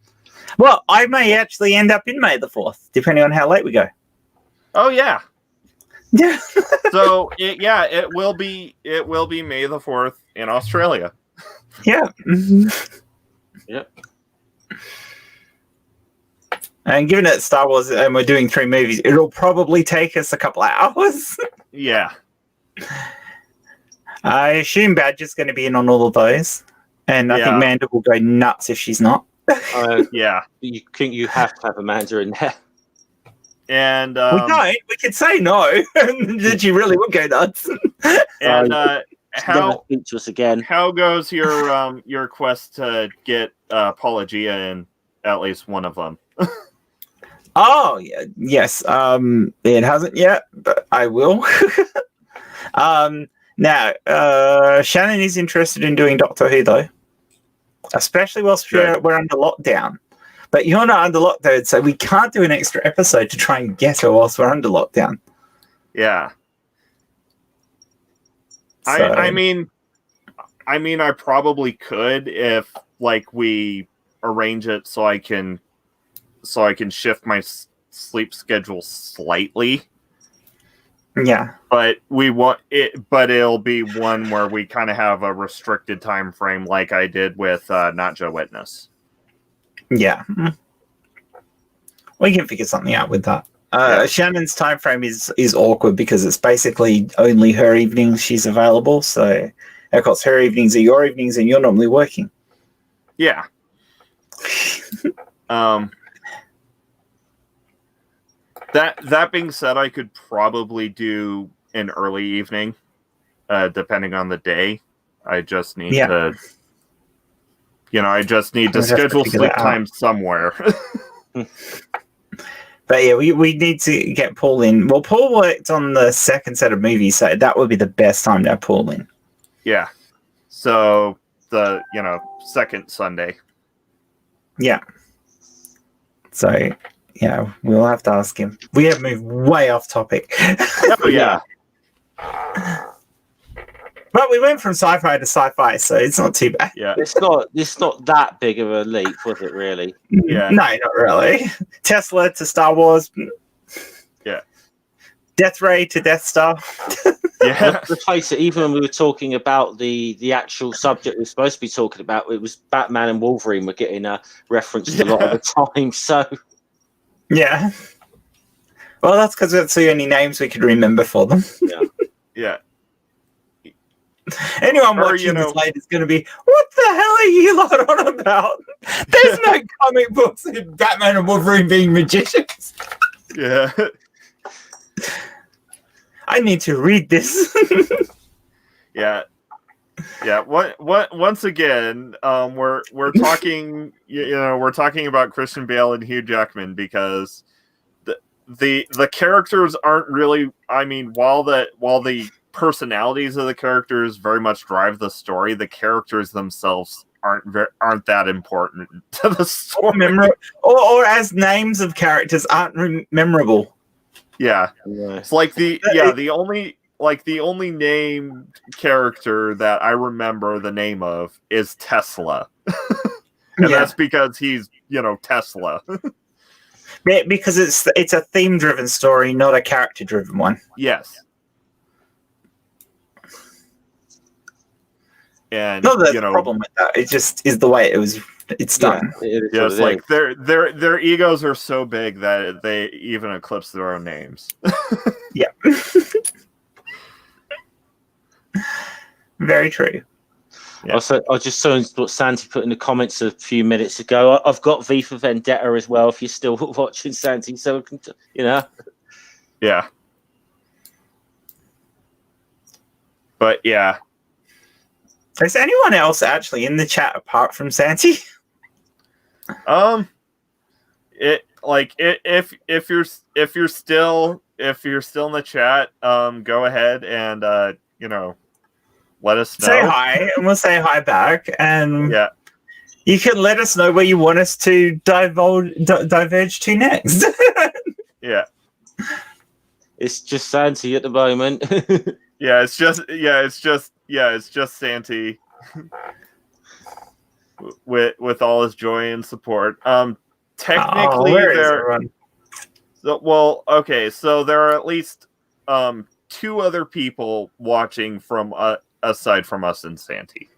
Well, I may actually end up in May the 4th, depending on how late we go. Oh yeah. Yeah. So it will be May the 4th in Australia. Yeah. Yep. And given it's Star Wars and we're doing 3 movies, it'll probably take us a couple of hours. Yeah. I assume Badger's going to be in on all of those, and I think Amanda will go nuts if she's not. Yeah. You think you have to have Amanda in there? And we don't. We could say no, that she really would go nuts. And how us again? How goes your quest to get Paula Gia in at least one of them? Oh yeah, yes. It hasn't yet, but I will. Now, Shannon is interested in doing Doctor Who though, especially whilst we're under lockdown. But you're not under lockdown, so we can't do an extra episode to try and get her whilst we're under lockdown. Yeah. So. I mean, I probably could if like we arrange it so I can shift my sleep schedule slightly. Yeah, but we want it. But it'll be one where we kind of have a restricted time frame, like I did with Not Joe Witness. Yeah, we can figure something out with that. Shannon's time frame is awkward because it's basically only her evenings she's available. So, of course, her evenings are your evenings, and you're normally working. Yeah. That being said, I could probably do an early evening, depending on the day. I just need to, schedule sleep time somewhere. But yeah, we need to get Paul in. Well, Paul worked on the second set of movies, so that would be the best time to have Paul in. Yeah. So the second Sunday. Yeah. So yeah, we'll have to ask him. We have moved way off topic. Oh yeah. But we went from sci-fi to sci-fi, so it's not too bad. Yeah. It's not that big of a leap, was it really? Yeah. No, not really. Tesla to Star Wars. Yeah. Death Ray to Death Star. Yeah. Let's face it, even when we were talking about the actual subject we were supposed to be talking about, it was Batman and Wolverine were getting referenced a lot of the time, so... Yeah. Well, that's because that's the only names we could remember for them. Yeah. Yeah. Anyone watching this later is going to be, what the hell are you lot on about? There's no comic books in Batman and Wolverine being magicians. Yeah. I need to read this. Yeah. Yeah. What? Once again, we're talking. We're talking about Christian Bale and Hugh Jackman because the characters aren't really. I mean, while the personalities of the characters very much drive the story, the characters themselves aren't that important to the story. Or as names of characters aren't memorable. Yeah. It's like the only named character that I remember the name of is Tesla. And that's because he's, Tesla. Because it's a theme-driven story, not a character-driven one. Yes. And no, there's a problem with that. It just is the way it's done. It's like their egos are so big that they even eclipse their own names. Yeah. Very true. Yeah. I just saw what Santi put in the comments a few minutes ago. I've got V for Vendetta as well. If you're still watching, Santi, so Yeah. But yeah. Is anyone else actually in the chat apart from Santi? If you're still in the chat, go ahead and let us know. Say hi, and we'll say hi back. And you can let us know where you want us to diverge to next. Yeah, it's just Santi at the moment. It's just Santi with all his joy and support. Technically, so there are at least 2 other people watching from aside from us and Santi.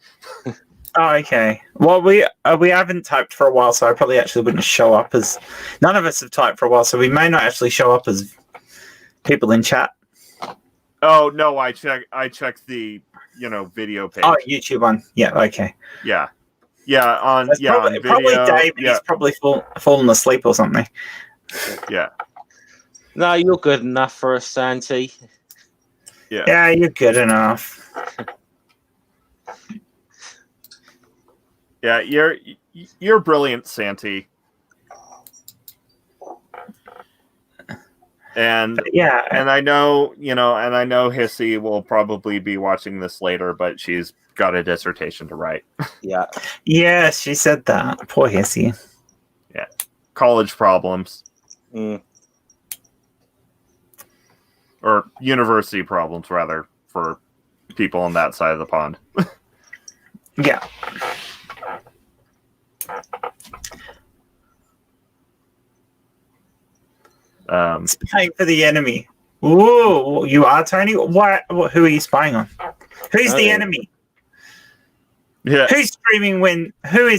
Oh, okay. Well, we haven't typed for a while, so I probably actually wouldn't show up as. None of us have typed for a while, so we may not actually show up as people in chat. Oh no, I checked the video page. Oh, YouTube one. Yeah. Okay. Yeah. On probably, on video. Probably Dave. He's probably fallen asleep or something. Yeah. No, you're good enough for us, Santi. Yeah. Yeah, you're good enough. Yeah, you're brilliant, Santi. And and I know, Hissy will probably be watching this later, but she's got a dissertation to write. Yeah. Yeah, she said that. Poor Hissy. Yeah. College problems. Mm. Or university problems, rather, for people on that side of the pond. Yeah. Spying for the enemy. Ooh, you are, Tony? What? Who are you spying on? Who's the enemy? Yeah. Who is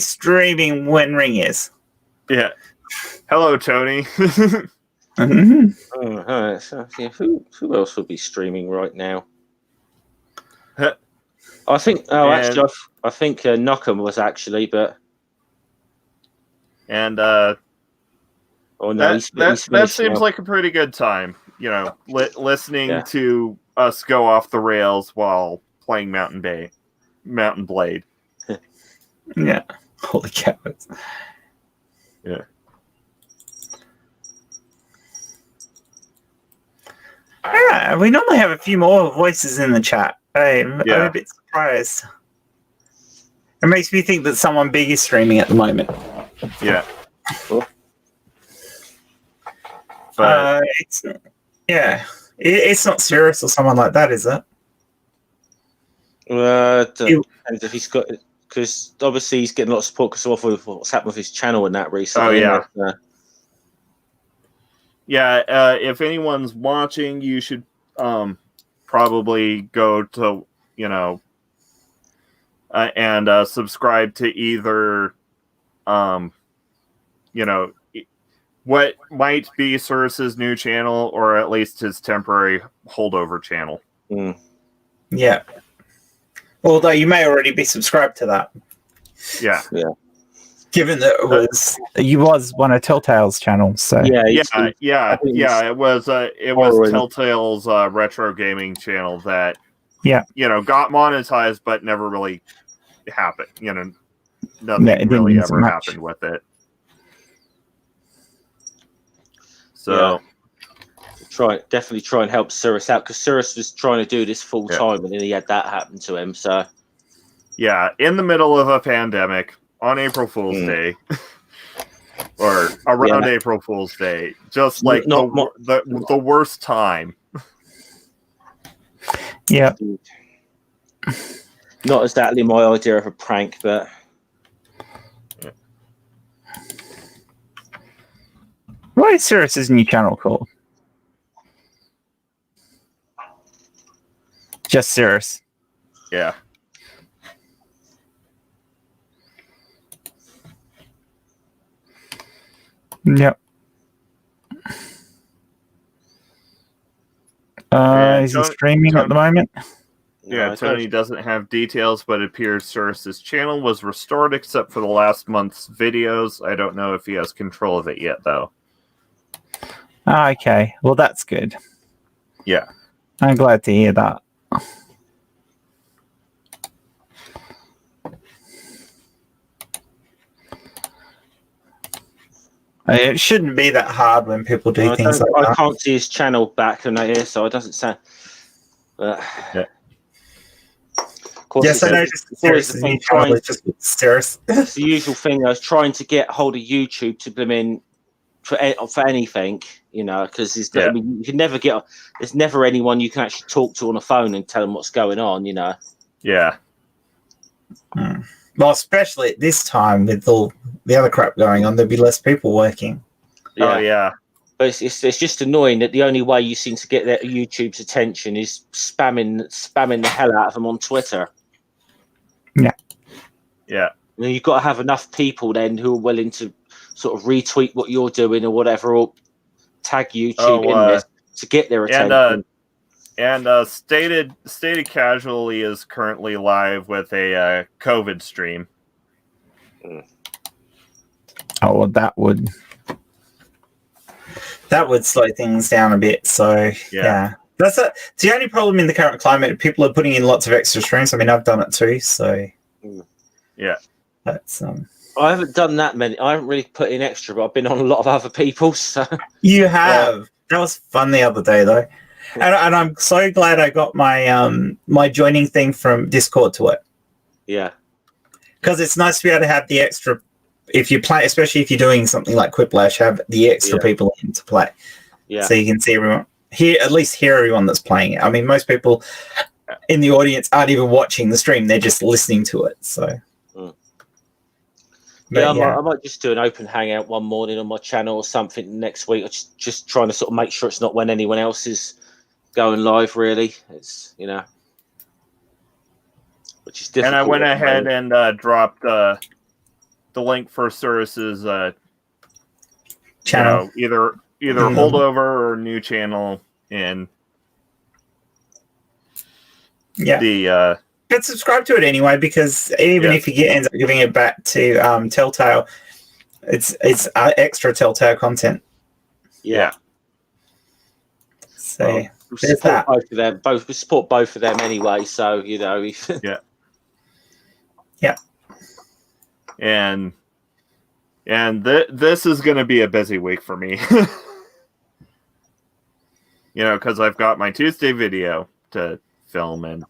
streaming when Ring is? Yeah. Hello, Tony. Mm-hmm. So, yeah, who else would be streaming right now? I think. Oh, actually, I think Knockham was actually, but. And oh no, that seems like a pretty good time. You know, listening to us go off the rails while playing Mountain Blade. Yeah. Holy cow. Yeah. Yeah, we normally have a few more voices in the chat. I'm a bit surprised. It makes me think that someone big is streaming at the moment. Yeah. Cool. But it's not Cirrus or someone like that, is it? Depends if he's got, because obviously he's getting a lot of support because of what's happened with his channel and that recently. Oh yeah. If anyone's watching, you should probably go to and subscribe to either what might be Cirrus's new channel, or at least his temporary holdover channel. Yeah. Although you may already be subscribed to that. Yeah. Given that it was one of Telltale's channels, so it was Telltale's retro gaming channel that got monetized but never really happened. Nothing really ever happened with it. So definitely try and help Cirrus out, because Cirrus was trying to do this full time and then he had that happen to him. So in the middle of a pandemic on April Fool's Day, or around April Fool's Day, just like the worst time. Yeah. Not exactly my idea of a prank, but. What is Cirrus's new channel called? Just Cirrus. Yeah. Yep. Is he streaming at the moment? Yeah, Tony doesn't have details, but it appears Cirrus's channel was restored except for the last month's videos. I don't know if he has control of it yet, though. Okay, well, that's good. Yeah. I'm glad to hear that. It shouldn't be that hard when people do things like that. I can't see his channel back on here, so it doesn't sound. Yes, I know. It's the usual thing. I was trying to get hold of YouTube to them in for anything, because you can never get. There's never anyone you can actually talk to on the phone and tell them what's going on. Yeah. Well, especially at this time with all the other crap going on, there'd be less people working. Yeah. Oh yeah. But it's just annoying that the only way you seem to get YouTube's attention is spamming the hell out of them on Twitter. Yeah. Yeah. You've got to have enough people then who are willing to sort of retweet what you're doing or whatever, or tag YouTube in this to get their attention. And stated casually is currently live with a COVID stream. Oh, well, that would slow things down a bit. So yeah. That's the only problem in the current climate. People are putting in lots of extra streams. I mean, I've done it too. So yeah, that's I haven't done that many. I haven't really put in extra, but I've been on a lot of other people's. So. You have. That was fun the other day, though, and I'm so glad I got my my joining thing from Discord to it. Yeah, because it's nice to be able to have the extra. If you play, especially if you're doing something like Quiplash, have the extra people in to play. Yeah, so you can see everyone. At least hear everyone that's playing it. I mean, most people in the audience aren't even watching the stream; they're just listening to it. So. Yeah, I might just do an open hangout one morning on my channel or something next week. Just trying to sort of make sure it's not when anyone else is going live. Really, it's which is difficult. And I went ahead and dropped the link for Surus's channel, either holdover or new channel in the. But subscribe to it anyway, because even if he ends up giving it back to Telltale, it's extra Telltale content. Yeah. So we support both of them. We support both of them anyway. So yeah. And this is going to be a busy week for me. Because I've got my Tuesday video to film and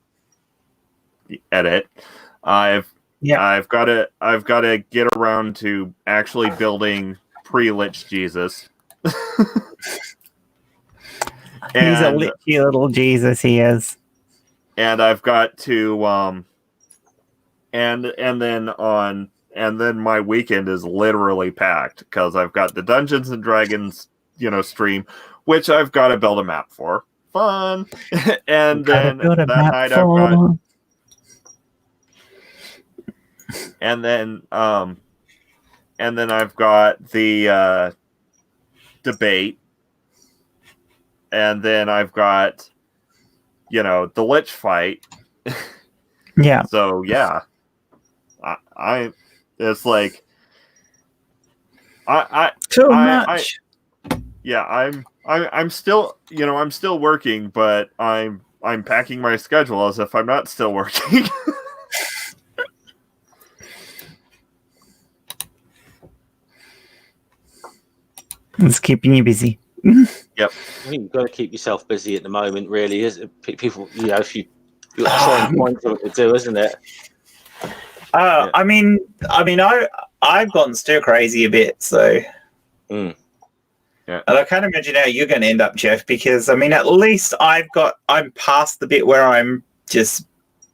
edit. I've got to get around to actually building pre-Lich Jesus. He's a lichy little Jesus, he is. And I've got to and then my weekend is literally packed because I've got the Dungeons and Dragons, stream, which I've got to build a map for. Fun. And then that night I've got and then I've got the debate, and then I've got the Lich fight. Yeah. So yeah, I it's like too much. I'm still I'm still working, but I'm packing my schedule as if I'm not still working. It's keeping you busy. Yep. I think you've got to keep yourself busy at the moment, really. Is people, if you try and find something to do, isn't it? Yeah. I mean, I've gotten stir crazy a bit, so. Yeah. And I can't imagine how you're going to end up, Jeff, because at least I'm past the bit where I'm just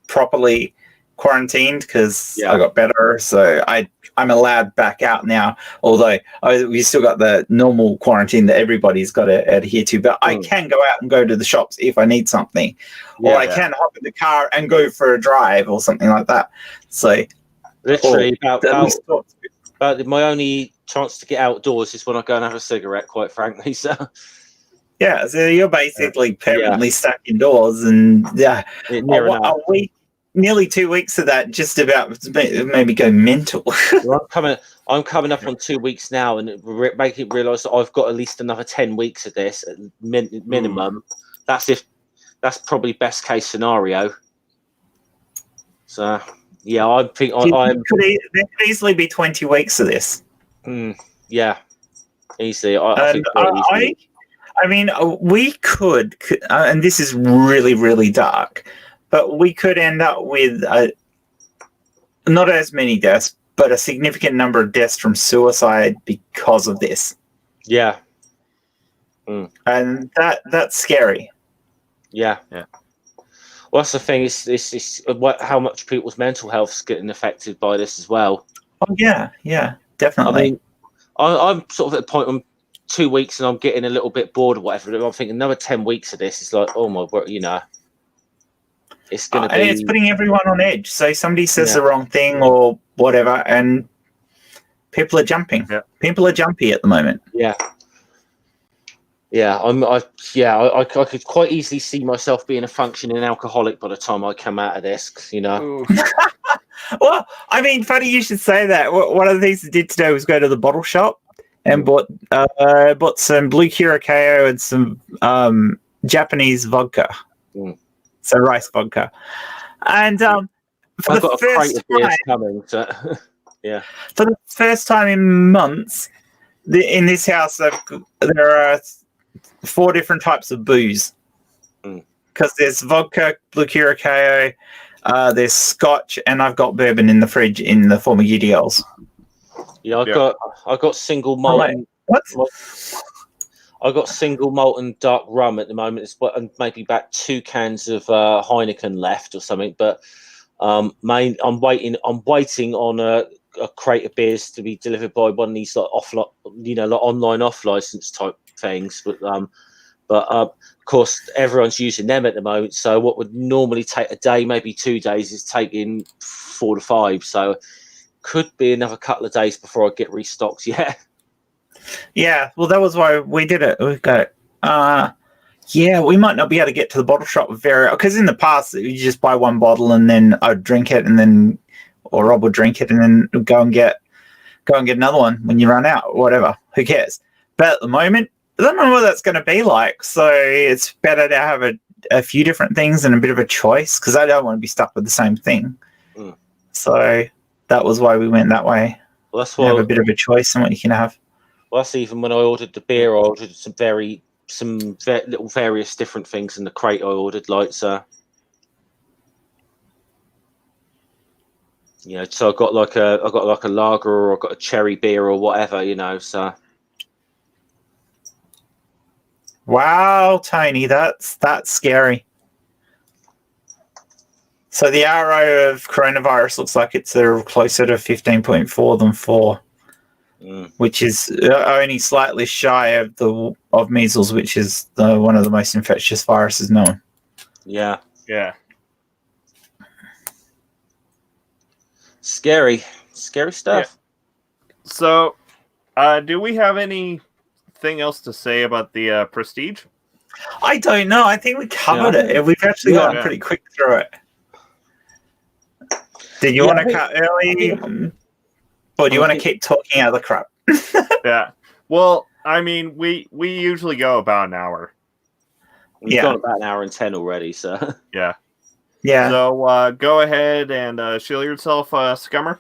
properly quarantined because I got better, so I'm allowed back out now. Although we still got the normal quarantine that everybody's got to adhere to, but I can go out and go to the shops if I need something, or I can hop in the car and go for a drive or something like that. So literally, about my only chance to get outdoors is when I go and have a cigarette. Quite frankly, so. Yeah, so you're basically permanently stuck indoors, and a week. Nearly 2 weeks of that just about made me go mental. Well, I'm coming up on 2 weeks now, and make it realise that I've got at least another 10 weeks of this at minimum. That's probably best case scenario. So I think there could easily be 20 weeks of this. Yeah, easily. We could, and this is really, really dark. But we could end up with not as many deaths, but a significant number of deaths from suicide because of this. Yeah. And that's scary. Yeah. Well, that's the thing. It's how much people's mental health's getting affected by this as well. Oh, yeah, definitely. I'm sort of at the point I'm 2 weeks and I'm getting a little bit bored or whatever. I'm thinking another 10 weeks of this. It's like, oh my word, It's going to be. And it's putting everyone on edge. So somebody says the wrong thing or whatever, and people are jumping. Yeah. People are jumpy at the moment. Yeah. I could quite easily see myself being a functioning alcoholic by the time I come out of this. Well, funny you should say that. One of the things I did today was go to the bottle shop and bought some blue Curacao and some Japanese vodka. So rice vodka, and for the first time, coming, so, for the first time in months, in this house, there are 4 different types of booze. Because there's vodka, blue Curacao, there's Scotch, and I've got bourbon in the fridge in the form of UDLs. Yeah, I got single malt. What? I got single malt and dark rum at the moment. It's maybe about 2 cans of Heineken left or something. But I'm waiting on a crate of beers to be delivered by one of these like online off license type things. But of course everyone's using them at the moment. So what would normally take a day, maybe 2 days, is taking 4 to 5. So could be another couple of days before I get restocked. Yeah. Yeah, well, that was why we did it. We got we might not be able to get to the bottle shop because in the past you just buy one bottle and then I'd drink it or Rob would drink it and then go and get another one when you run out or whatever. Who cares? But at the moment, I don't know what that's going to be like. So it's better to have a few different things and a bit of a choice because I don't want to be stuck with the same thing. Mm. So that was why we went that way. Well, that's why have a bit of a choice in what you can have. Well, that's even when I ordered the beer. I ordered some little various different things in the crate. I ordered so I got like a lager or I got a cherry beer or whatever. So. Wow, Tony, that's scary. So the RO of coronavirus looks like it's closer to 15.4 than 4. Which is only slightly shy of measles, which is one of the most infectious viruses known. Yeah. Scary stuff. Yeah. So, do we have anything else to say about the Prestige? I don't know. I think we covered it. We've actually gotten pretty quick through it. Did you want to cut early? Or do you want to keep talking out of the crap? Yeah. Well, I mean, we usually go about an hour. We've got about an hour and 10 already, so. Yeah. Yeah. So go ahead and shield yourself, Scummer.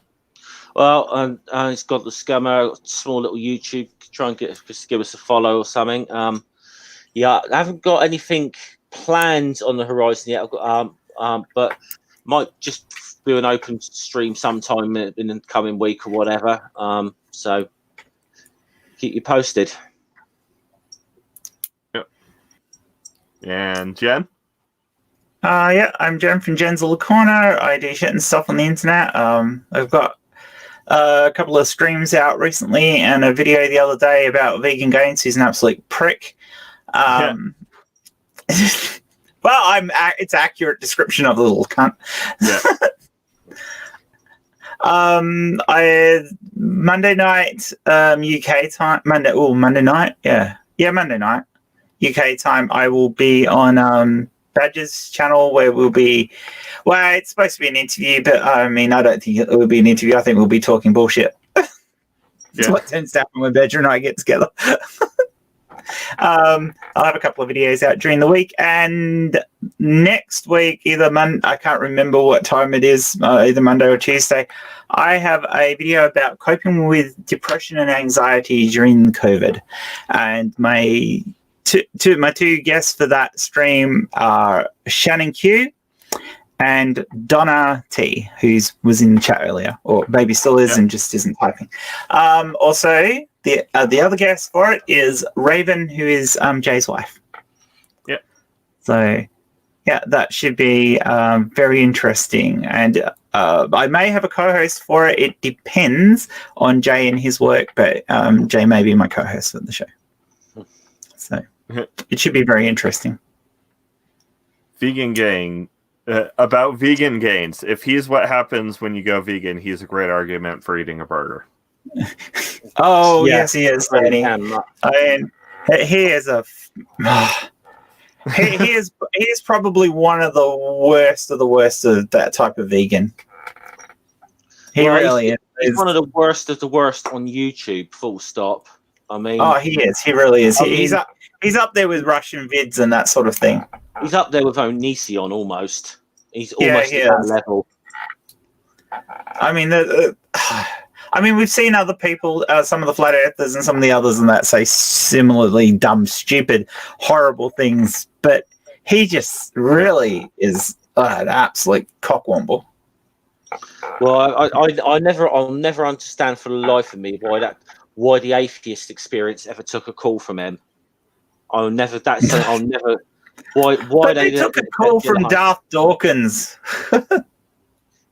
Well, it's got the Scummer, small little YouTube. Try and give us a follow or something. I haven't got anything planned on the horizon yet. I've got, but might just do an open stream sometime in the coming week or whatever. So keep you posted. Yep. And Jen? I'm Jen from Jen's Little Corner. I do shit and stuff on the internet. I've got a couple of streams out recently and a video the other day about Vegan Gains, who's an absolute prick. Well, it's accurate description of the little cunt. Yeah. Monday night, UK time. Monday night. Monday night, UK time. I will be on Badger's channel where we'll be. Well, it's supposed to be an interview, but I mean, I don't think it will be an interview. I think we'll be talking bullshit. That's what tends to happen when Badger and I get together. I'll have a couple of videos out during the week, and next week, I can't remember what time it is, either Monday or Tuesday, I have a video about coping with depression and anxiety during COVID. And my two guests for that stream are Shannon Q and Donna T, who was in the chat earlier, or maybe still is and just isn't typing. Also, the other guest for it is Raven, who is Jay's wife. Yeah. So, that should be very interesting. And I may have a co-host for it. It depends on Jay and his work, but Jay may be my co-host for the show. So, it should be very interesting. Vegan gang. About vegan gains. If he's what happens when you go vegan, he's a great argument for eating a burger. Oh, yes, he is. I mean, he is a. he is probably one of the worst of that type of vegan. He really is. He's one of the worst on YouTube. Full stop. I mean, he is. He really is. He's up there with Russian vids and that sort of thing. He's up there with Onision almost. He's almost at that level. I mean, we've seen other people, some of the flat earthers and some of the others, and that say similarly dumb, stupid, horrible things. But he just really is an absolute cockwomble. Well, I'll never understand for the life of me why the atheist experience ever took a call from him. I'll never. That's I'll never. Why but they took a call from Darth Dawkins.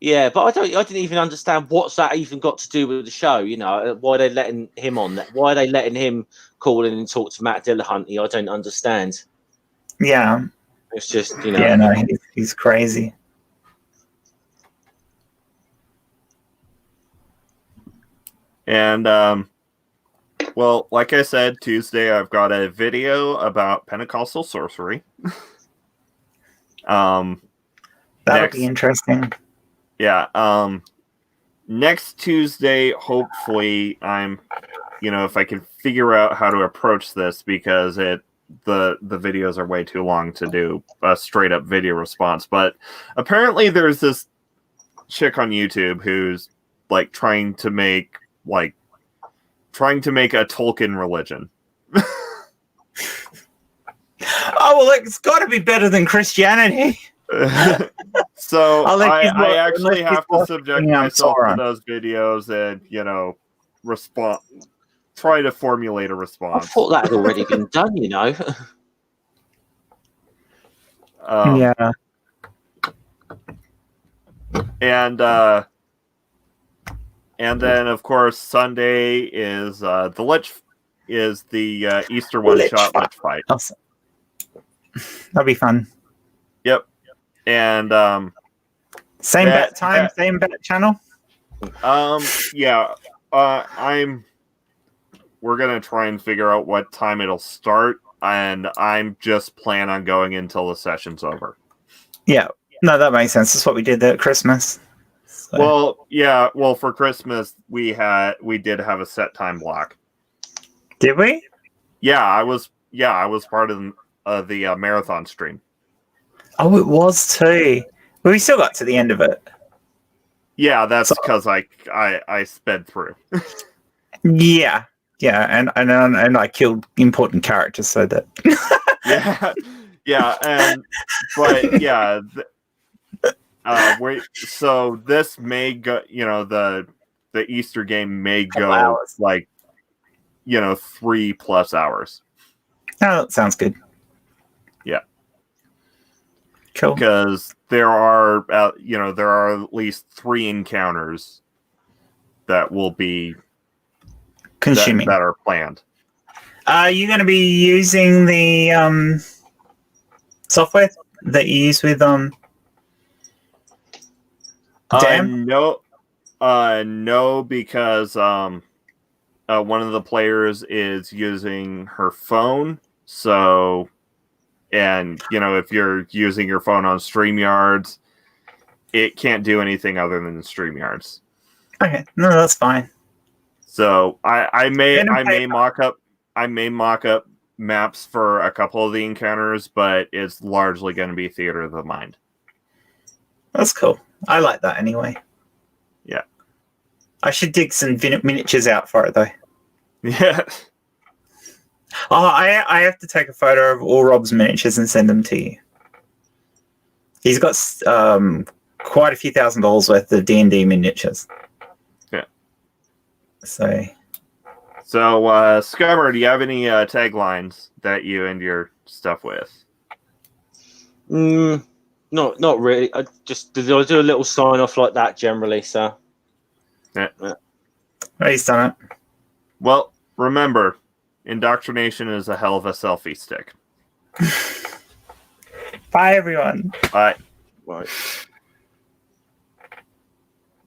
Yeah, but I didn't even understand what's that even got to do with the show. You know, why are they letting him on that? Why are they letting him call in and talk to Matt Dillahunty? I don't understand. Yeah, it's just no, he's crazy. And well, like I said, Tuesday I've got a video about Pentecostal sorcery. That'll be interesting. Yeah. Next Tuesday, hopefully, if I can figure out how to approach this, because the videos are way too long to do a straight up video response. But apparently, there's this chick on YouTube who's like trying to make a Tolkien religion. Oh well, it's got to be better than Christianity. So I actually have to subject myself to those videos and respond, try to formulate a response. I thought that had already been done, Yeah. And then of course Sunday is the Easter one-shot Lich fight. Awesome. That'll be fun. Yep. And same bet time, same bet channel. Yeah. We're gonna try and figure out what time it'll start, and I'm just plan on going until the session's over. Yeah. No, that makes sense. That's what we did at Christmas. So. Well, yeah. Well, for Christmas we did have a set time block. Did we? Yeah, I was part of the marathon stream. Oh, it was too. But we still got to the end of it. Yeah, that's because I sped through. Yeah, and I killed important characters so that. So this may go. The Easter game may go like 3+ hours. Oh, that sounds good. Yeah. Cool. Because there are at least 3 encounters that will be consuming that are planned. Are you going to be using the software that you use with Dan? No, because one of the players is using her phone. So, and if you're using your phone on StreamYards, it can't do anything other than StreamYards. Okay, no, that's fine. So I may mock up maps for a couple of the encounters, but it's largely going to be theater of the mind. That's cool. I like that anyway. Yeah. I should dig some miniatures out for it though. Yeah. Oh, I have to take a photo of all Rob's miniatures and send them to you. He's got quite a few $1,000s worth of D&D miniatures. Yeah. So, Scummer, do you have any taglines that you end your stuff with? Not really. I do a little sign off like that generally. So, yeah. He's done it. Well, remember, indoctrination is a hell of a selfie stick. Bye, everyone. Bye. Right.